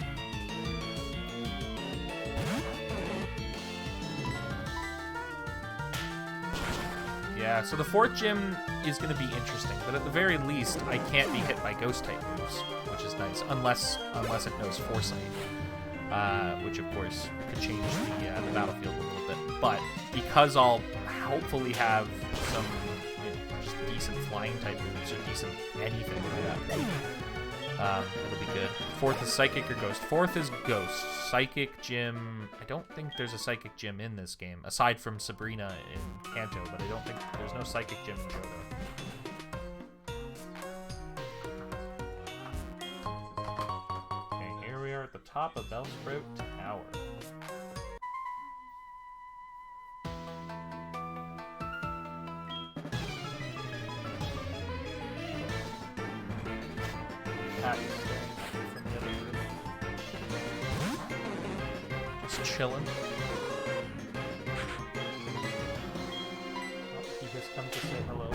Yeah, so the 4th gym is going to be interesting, but at the very least, I can't be hit by Ghost-type moves, which is nice, unless it knows Foresight, which of course could change the battlefield a little bit. But because I'll hopefully have some just decent flying-type moves or decent anything like that, it'll be good. 4th is Psychic or Ghost. 4th is Ghost. Psychic Gym. I don't think there's a Psychic Gym in this game, aside from Sabrina in Kanto, but I don't think there's no Psychic Gym in Johto. Okay, here we are at the top of Bellsprout Tower. From the other room. Just chilling. Oh, he has come to say hello.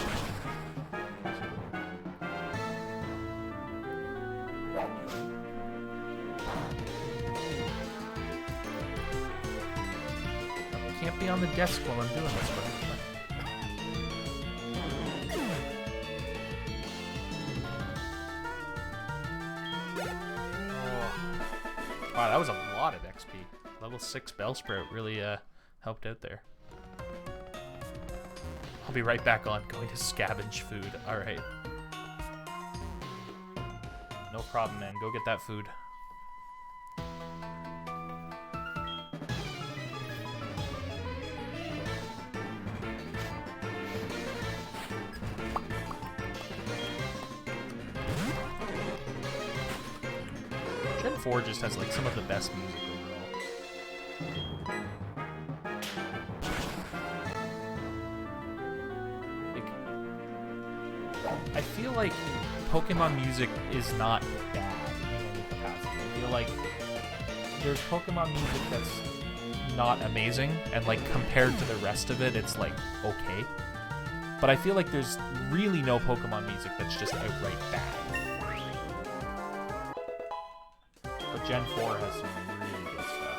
Can't be on the desk while I'm doing this, but wow, that was a lot of XP. Level 6 Bellsprout really helped out there. I'll be right back on going to scavenge food. Alright. No problem, man. Go get that food. Gen 4 just has like some of the best music overall. Like, I feel like Pokemon music is not bad in any capacity. I feel like there's Pokemon music that's not amazing, and like compared to the rest of it, it's like okay. But I feel like there's really no Pokemon music that's just outright bad. But Gen 4 has some really good stuff.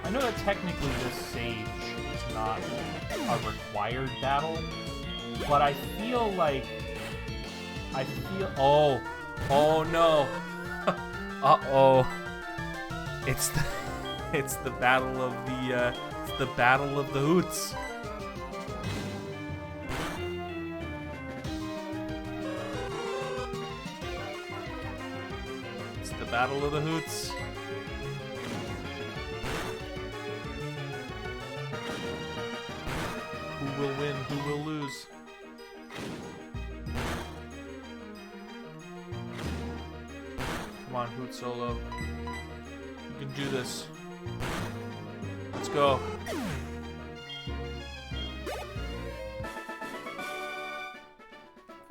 I know that technically this Sage is not a required battle, but I feel like... Oh! Oh no! Uh-oh. It's the battle of the, it's the battle of the Hoots. It's the Battle of the Hoots. Who will win? Who will lose? Come on, Hoot Solo. You can do this. Let's go.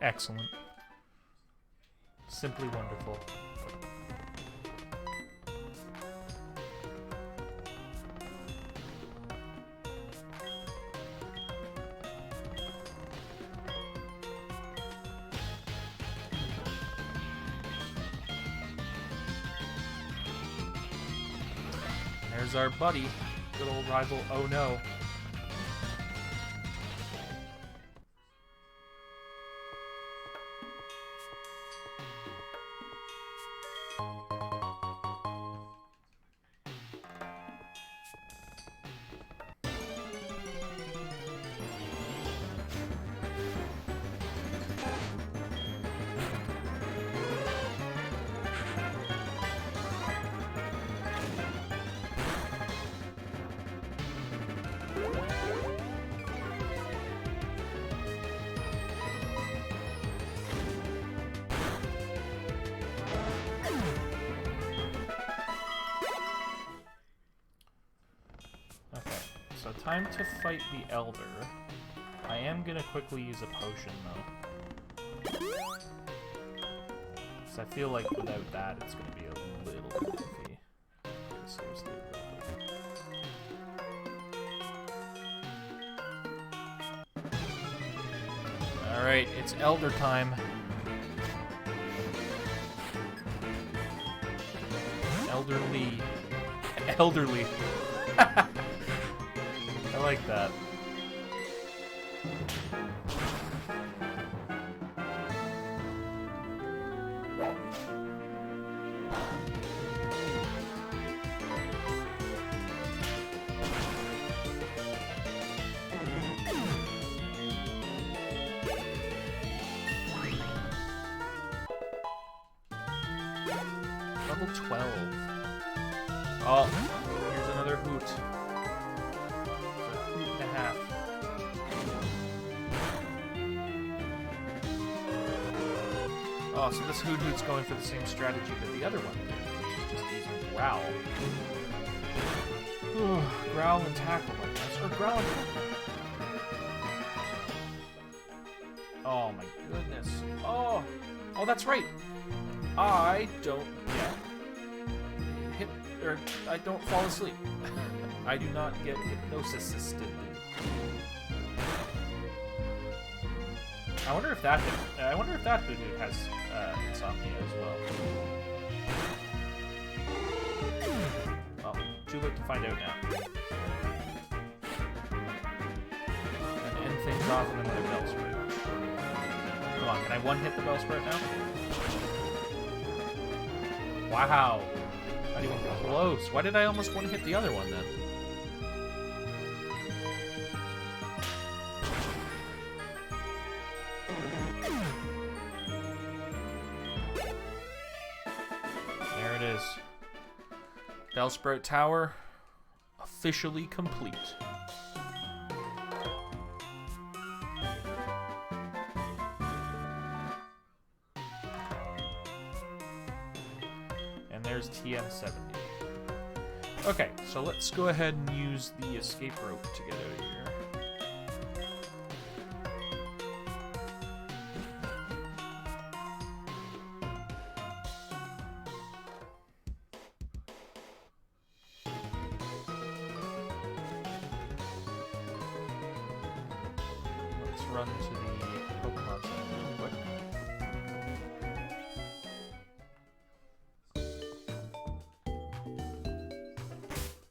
Excellent. Simply wonderful. There's our buddy, good old rival. Oh no. So time to fight the Elder. I am gonna quickly use a potion though. Because I feel like without that it's gonna be a little iffy. Seriously, alright, it's Elder time. Elderly. Elderly. I like that. Level 12. Oh, here's another Hoot. Half. Oh, so this Hoot's going for the same strategy that the other one did, which is just using Growl. Growl and tackle, I guess. Or Growl and tackle. Oh my goodness. Oh! Oh, that's right! I don't get hit, or I don't fall asleep. I do not get hypnosis assisted. I wonder if that dude has insomnia as well. Well, too late to find out now. And end things off with another Bellsprout. Come on, can I one-hit the Bellsprout now? Wow. Not even close. Why did I almost one-hit the other one then? There it is. Bellsprout Tower officially complete. And there's TN70. Okay, so let's go ahead and use the escape rope to get out of here. Let's run to the Pokémon Center real quick.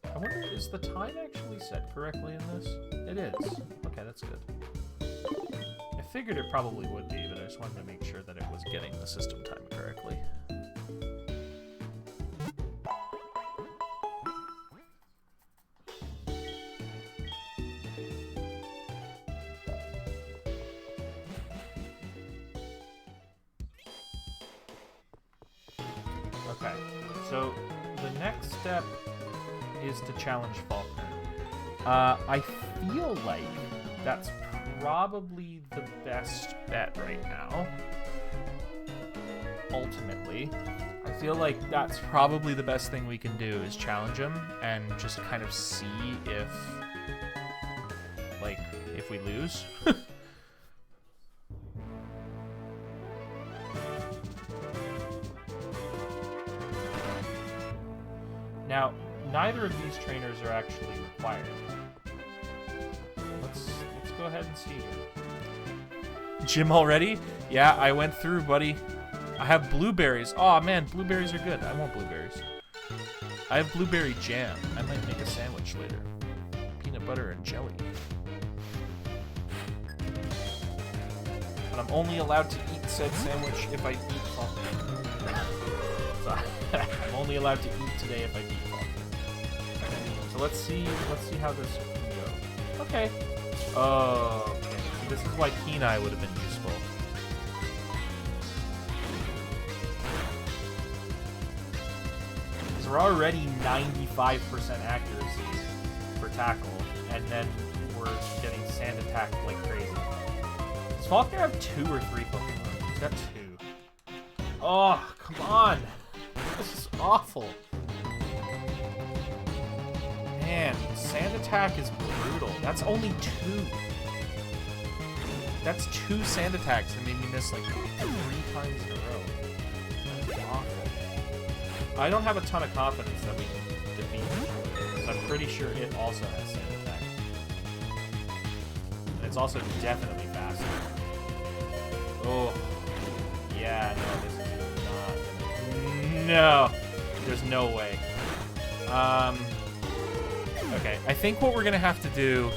I wonder, is the time actually set correctly in this? It is. Okay, that's good. I figured it probably would be, but I just wanted to make sure that it was getting the system time correctly. Okay, so the next step is to challenge Faulkner. I feel like that's probably the best bet right now. Ultimately, I feel like that's probably the best thing we can do is challenge him and just kind of see if we lose. Now, neither of these trainers are actually required. Let's go ahead and see here. Gym already? Yeah, I went through, buddy. I have blueberries. Oh man, blueberries are good. I want blueberries. I have blueberry jam. I might make a sandwich later. Peanut butter and jelly. But I'm only allowed to eat said sandwich if I eat Faulkner. Sorry. I'm only allowed to eat today if I eat Faulkner. Okay, so let's see how this can go. Okay. Oh, okay. See, this is why Kenai would have been useful. We're already 95% accuracy for tackle, and then we're getting sand attack like crazy. Does Faulkner have 2 or 3 Pokemon? He's got 2. Oh, come on! This is awful. Man, sand attack is brutal. That's only 2. That's 2 sand attacks that made me miss like 3 times in a row. That's awful. I don't have a ton of confidence that we can defeat it, because I'm pretty sure it also has sand attack. And it's also definitely faster. Oh, yeah, no, this is not gonna... No! There's no way. Okay, I think what we're gonna have to do...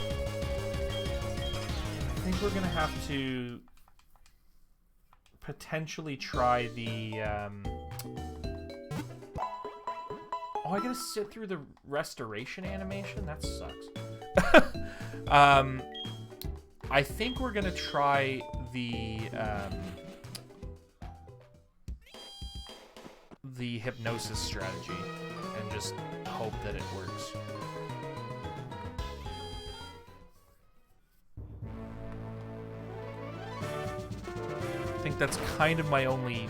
I think we're gonna have to potentially try the, Oh, I gotta sit through the restoration animation? That sucks. I think we're gonna try the hypnosis strategy and just hope that it works. I think that's kind of my only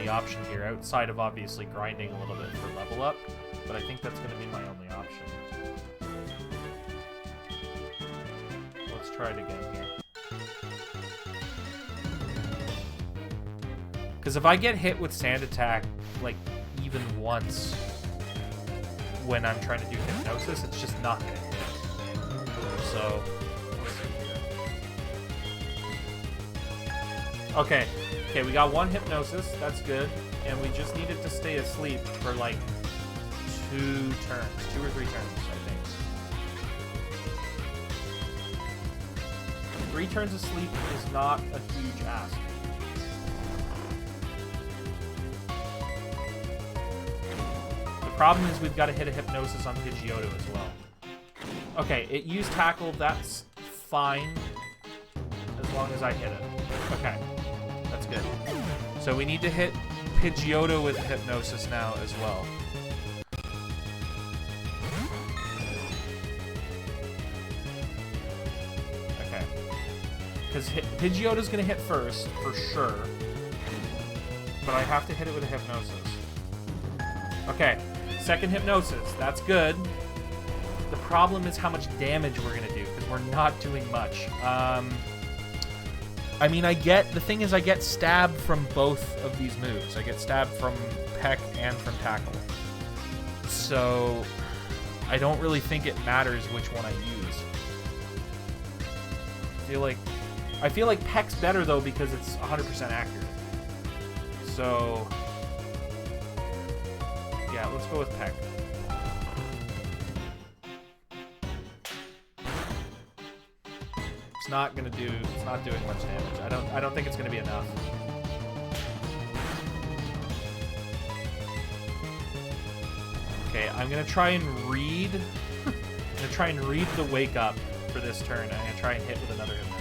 option here, outside of obviously grinding a little bit for level up. But I think that's going to be my only option. Let's try it again here. Because if I get hit with sand attack, like, even once when I'm trying to do hypnosis, it's just not going to hit. So, let's see here. Okay, we got 1 hypnosis. That's good. And we just needed to stay asleep for, like, 2 turns. 2 or 3 turns, I think. 3 turns of sleep is not a huge ask. The problem is we've got to hit a hypnosis on Pidgeotto as well. Okay, it used tackle. That's fine. As long as I hit it. Okay, that's good. So we need to hit Pidgeotto with hypnosis now as well. Because Pidgeotto's going to hit first, for sure. But I have to hit it with a hypnosis. Okay, second hypnosis. That's good. The problem is how much damage we're going to do, because we're not doing much. I mean, the thing is I get stabbed from both of these moves. I get stabbed from Peck and from Tackle. So, I don't really think it matters which one I use. I feel like Peck's better, though, because it's 100% accurate. So, yeah, let's go with Peck. It's not doing much damage. I don't think it's gonna be enough. Okay, I'm gonna try and read. I'm gonna try and read the wake up for this turn. I'm gonna try and hit with another hypnosis.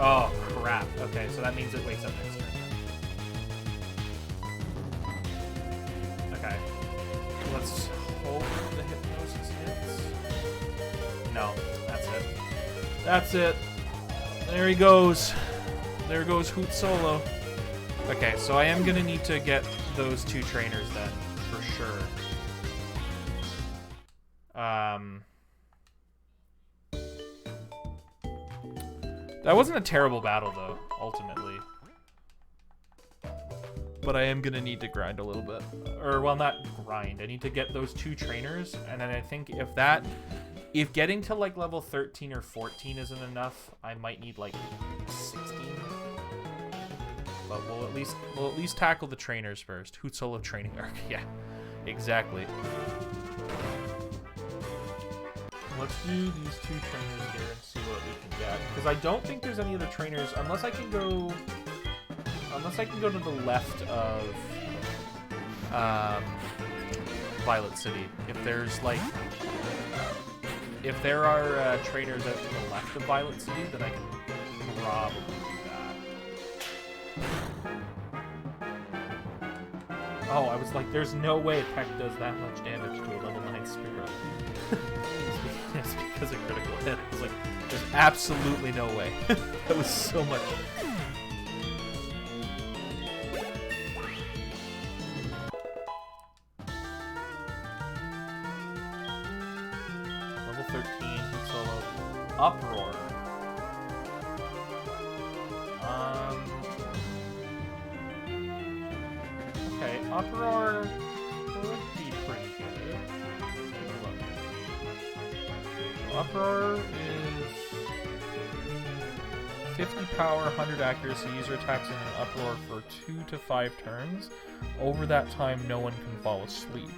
Oh crap. Okay, so that means it wakes up next turn. versus hits. No, that's it. That's it. There he goes. There goes Hoot Solo. Okay, so I am gonna need to get those 2 trainers then, for sure. That wasn't a terrible battle though, ultimately. But I am gonna need to grind a little bit. Or, well, not grind. I need to get those 2 trainers, and then I think if getting to like level 13 or 14 isn't enough, I might need like 16. But we'll at least tackle the trainers first. Hoot Solo training arc. Yeah, exactly. Let's do these 2 trainers here and see what we can get. Because I don't think there's any other trainers unless I can go to the left of Violet City. If there's like if there are trainers out to the left of Violet City, then I can probably do that. Oh, I was like, there's no way Peck does that much damage to a level 9 Spearow. It's because of critical hit. I was like, there's absolutely no way. That was so much. Level 13, Hoot Solo. Uproar. Okay, Uproar would be pretty good. Let's take a look. Uproar is 50 power, 100 accuracy. User attacks in an Uproar for 2 to 5 turns. Over that time, no one can fall asleep.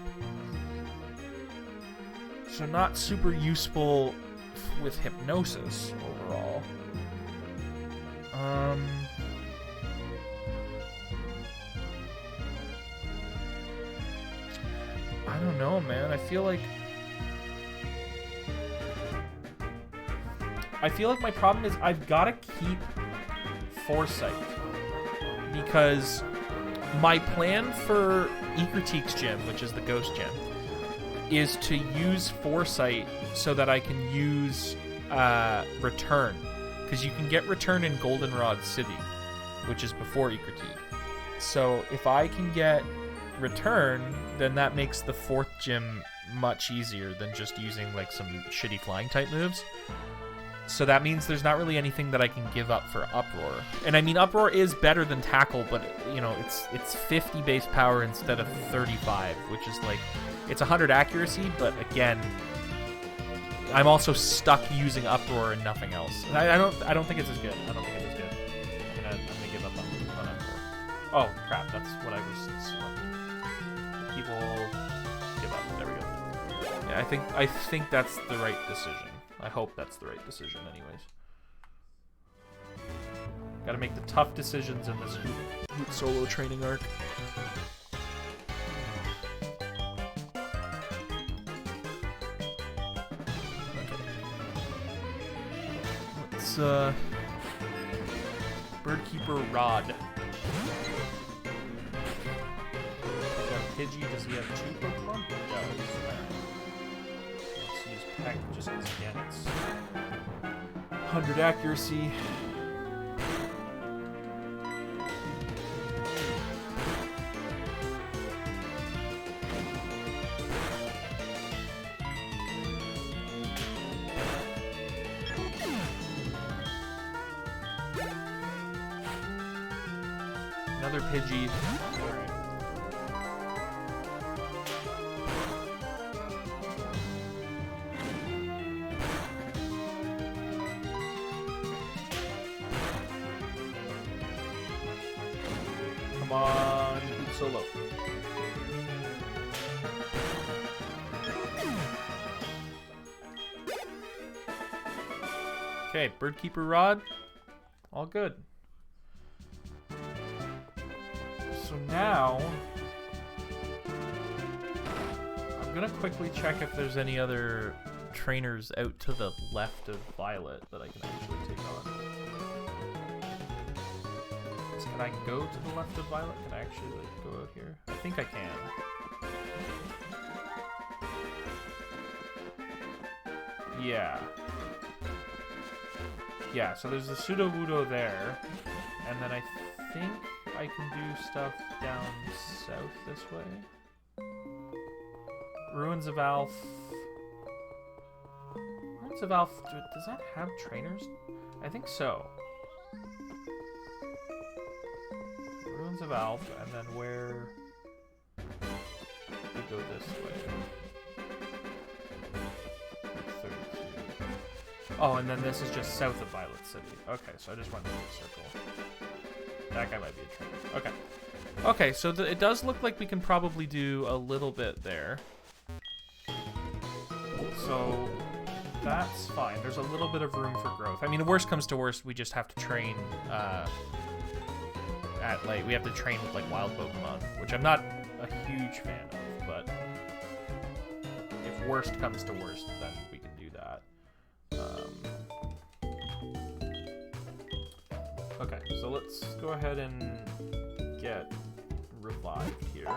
So not super useful with Hypnosis overall. I don't know, man. I feel like my problem is I've got to keep Foresight, because my plan for Ecritique's gym, which is the Ghost Gym, is to use Foresight so that I can use Return, because you can get Return in Goldenrod City, which is before Ecritique. So if I can get Return, then that makes the 4th gym much easier than just using like some shitty flying type moves. So that means there's not really anything that I can give up for Uproar. And I mean, Uproar is better than Tackle, but you know, it's 50 base power instead of 35, which is like, it's 100 accuracy, but again, I'm also stuck using Uproar and nothing else. I don't think it's as good. I don't think it's as good. I'm gonna give up on Uproar. Oh crap, that's what I was selecting. People give up. There we go. Yeah, I think that's the right decision. I hope that's the right decision anyways. Gotta make the tough decisions in this Hoot Solo training arc. Let's, Birdkeeper Rod. Pidgey, does he have 2 Pokemon? He does. Let's use Peck just because, again, it's 100 accuracy. Another Pidgey. Alright. Come on, Hoot Solo. Okay, Birdkeeper Rod. All good. So now, I'm gonna quickly check if there's any other trainers out to the left of Violet that I can actually take on. Can I go to the left of Violet? Can I actually like go out here? I think I can. Yeah. Yeah, so there's the Sudowoodo there. And then I think I can do stuff down south this way. Ruins of Alph. Ruins of Alph, does that have trainers? I think so. Ruins of Alph, and then where we go this way. 32. Oh, and then this is just south of Violet City. Okay, so I just went through the circle. That guy might be a trainer. Okay. Okay, so it does look like we can probably do a little bit there. So that's fine. There's a little bit of room for growth. I mean, the worst comes to worst, we just have to train we have to train with like wild Pokemon, which I'm not a huge fan of, but if worst comes to worst, then we can do that. Okay, so let's go ahead and get revived here.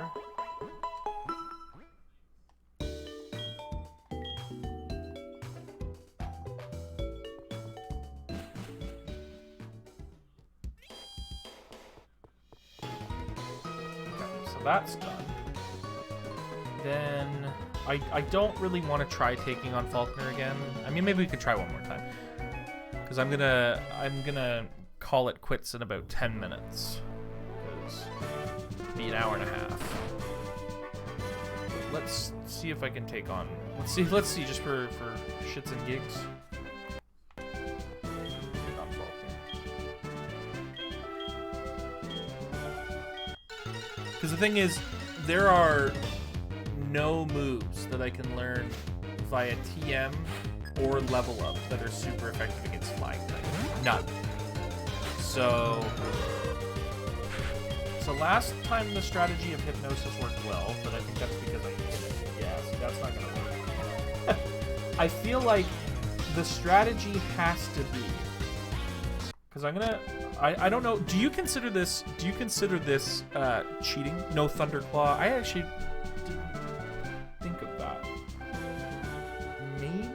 That's done. Then I don't really want to try taking on Falconer again. I mean, maybe we could try one more time. Because I'm gonna call it quits in about 10 minutes. Because it'll be an hour and a half. Let's see if I can take on. Let's see just for shits and gigs. Because the thing is, there are no moves that I can learn via TM or level up that are super effective against flying types. None. So last time the strategy of Hypnosis worked well, but I think that's because I hit it. Yeah, so that's not going to work. I feel like the strategy has to be... Because I'm going to... I don't know. Do you consider this cheating? No Thunderclaw? I actually didn't think of that. Maybe?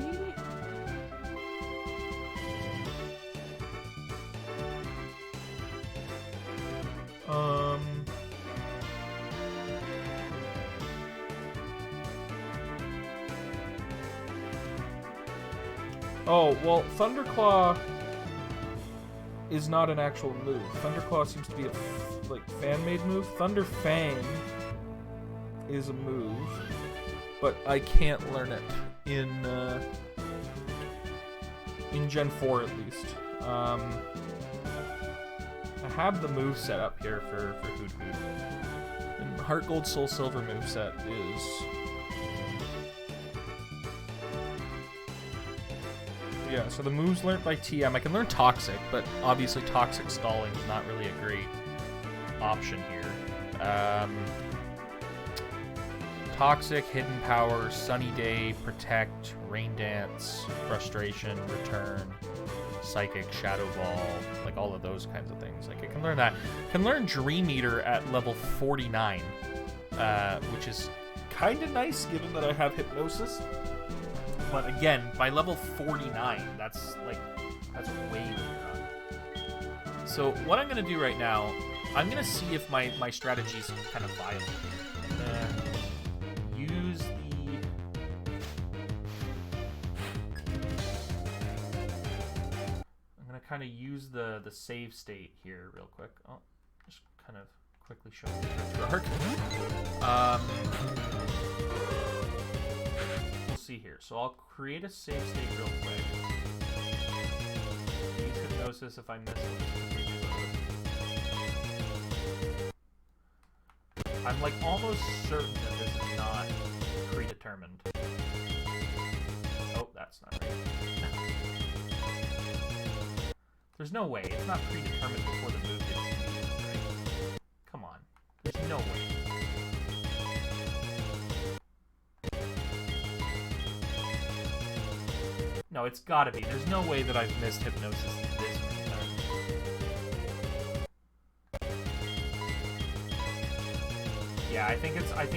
Oh, well, Thunderclaw is not an actual move. Thunderclaw seems to be a fan-made move. Thunder Fang is a move, but I can't learn it in Gen 4 at least. I have the move set up here for Hoot Hoot. And the Heart Gold Soul Silver moveset is... Yeah, so the moves learned by TM. I can learn Toxic, but obviously Toxic stalling is not really a great option here. Toxic, Hidden Power, Sunny Day, Protect, Rain Dance, Frustration, Return, Psychic, Shadow Ball, like all of those kinds of things. Like I can learn that. I can learn Dream Eater at level 49, which is kind of nice given that I have Hypnosis. But again, by level 49, that's way later on. So what I'm going to do right now, I'm going to see if my strategy is kind of viable. Use the... I'm going to kind of use the save state here real quick. Oh, just kind of quickly show you the arc. Here. So I'll create a save state real quick. Use Hypnosis if I miss it. I'm like almost certain that this is not predetermined. Oh, that's not right. There's no way. It's not predetermined before the move gets used, right? Come on. There's no way. No, it's gotta be. There's no way that I've missed Hypnosis this many times. Yeah, I think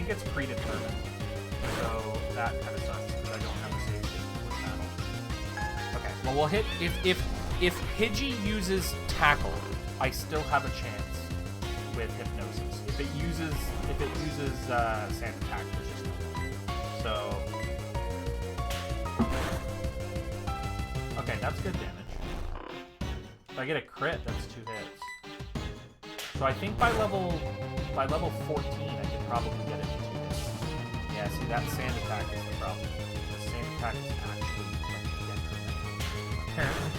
it's predetermined. So that kind of sucks because I don't have a save state for battle. Well, we'll hit if Pidgey uses Tackle, I still have a chance with Hypnosis. If it uses Sand Attack, there's just no way. So okay, that's good damage. If I get a crit, that's 2 hits. So I think by level 14, I could probably get it in 2 hits. Yeah, see, that Sand Attack is the problem. The Sand Attack is actually apparently.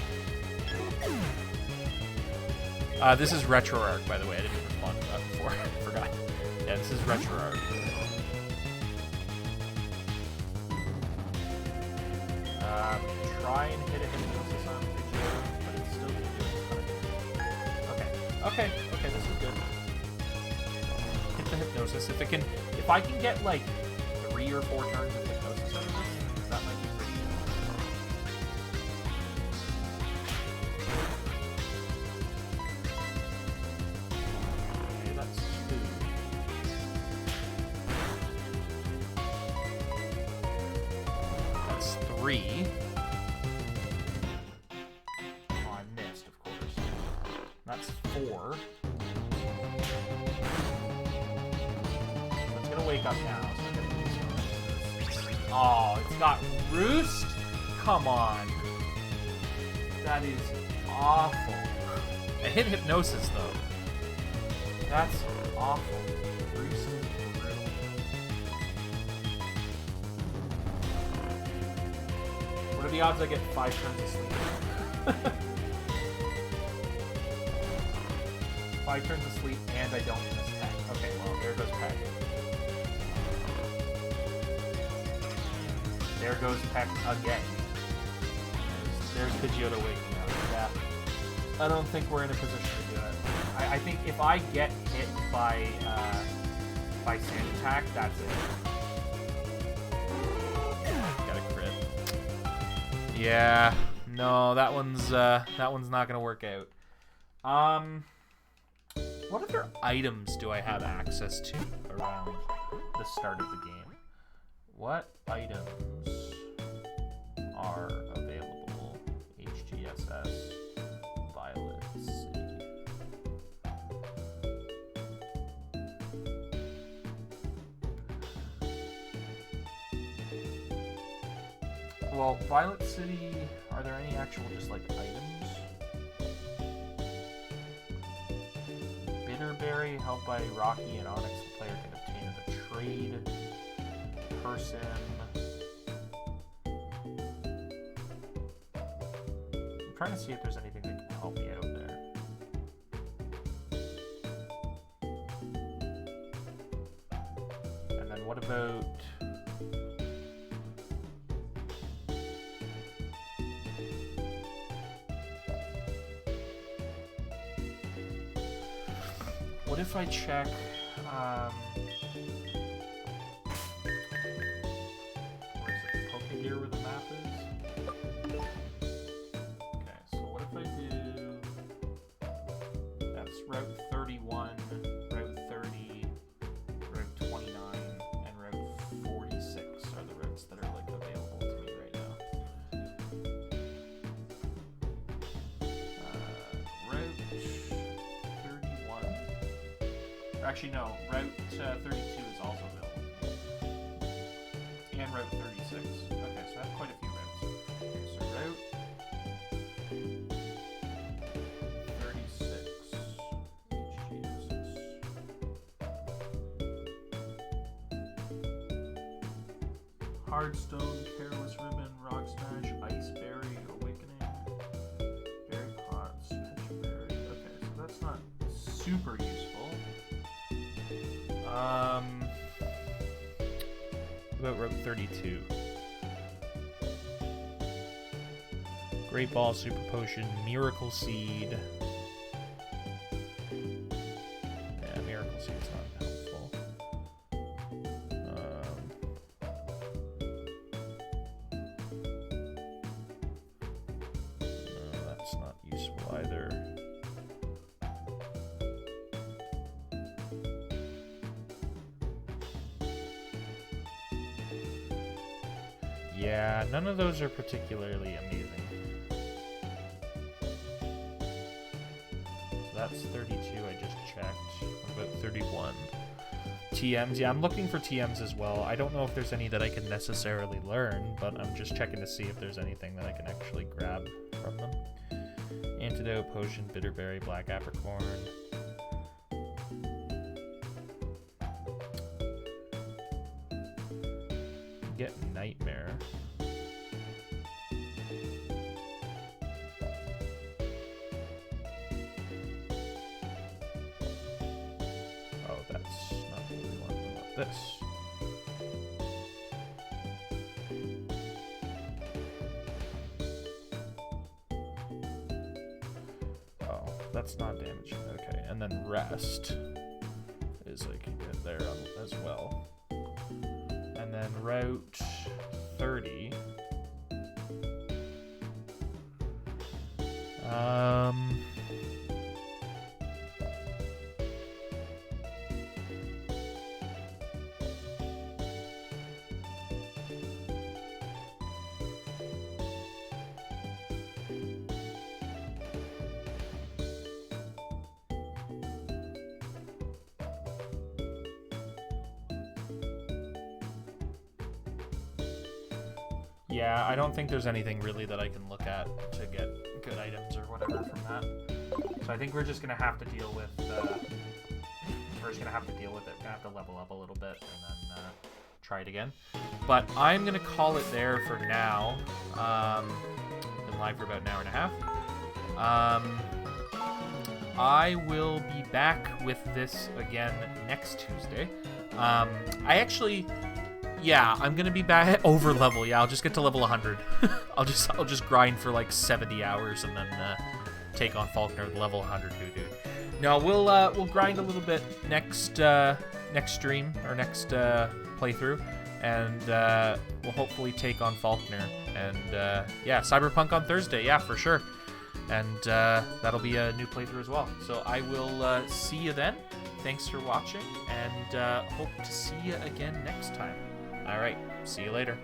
This is RetroArch, by the way. I didn't respond to that before. I forgot. Yeah, this is RetroArch. Try and hit a Hypnosis on Pidgeot, but it's still going to do a ton of damage. Okay, this is good. Hit the Hypnosis. If I can get like 3 or 4 turns of Hypnosis out of this, that might be pretty good. Okay, that's 2. That's 3. Oh, I missed, of course. That's 4. It's gonna wake up now, so I'm gonna do this. Oh, it's got Roost? Come on. That is awful. I hit Hypnosis, though. That's awful. Roost is brutal. What are the odds I get 5 turns of sleep? 5 turns of sleep, and I don't miss Peck. Okay, well, there goes Peck. There goes Peck again. There's Pidgeotto waking up. Yeah. I don't think we're in a position to do it. I think if I get hit by Sand Attack, that's it. Got a crit. Yeah. No, that one's not gonna work out. What other items do I have access to around the start of the game? What items are available? HGSS, Violet City. Well, Violet City, are there any actual just like items? Bitterberry, held by Rocky and Onyx, the player can obtain in a trade. Person. I'm trying to see if there's anything that can help me out there. And then what about... What if I check... Here where the map is. Okay, so what if I do... That's Route 31, Route 30, Route 29, and Route 46 are the routes that are like available to me right now. Route 31. Actually, no, Route 32 is also available. And Route 36. Okay, so I have quite a few routes. Okay, so Route 36. HGSS. Hardstone, Careless Ribbon, Rock Smash, Ice Berry, Awakening, Berry Pots, Pitch Berry. Okay, so that's not super useful. What about Route 32? Great Ball, Super Potion, Miracle Seed. Yeah, Miracle Seed's not helpful. No, that's not useful either. Yeah, none of those are particularly amazing. that's 32 I just checked. What about 31? TMs, yeah, I'm looking for TMs as well. I don't know if there's any that I can necessarily learn, but I'm just checking to see if there's anything that I can actually grab from them. Antidote, potion, bitterberry, black apricorn. Get nightmare. Oh, that's not what we want. We want this. Oh, that's not damaging. Okay, and then rest is I can get there as well. And then route 30. Yeah, I don't think there's anything really that I can look at to get good items or whatever from that. So I think we're just gonna have to deal with. We're just gonna have to deal with it. We're gonna have to level up a little bit and then try it again. But I'm gonna call it there for now. Been live for about an hour and a half. I will be back with this again next Tuesday. Yeah, I'm gonna be back at over level. Yeah, I'll just get to level 100. I'll just grind for like 70 hours and then take on Faulkner with level 100 dude. No, we'll grind a little bit next stream or next playthrough, and we'll hopefully take on Faulkner. And yeah, Cyberpunk on Thursday. Yeah, for sure. And that'll be a new playthrough as well. So I will see you then. Thanks for watching, and hope to see you again next time. All right, see you later.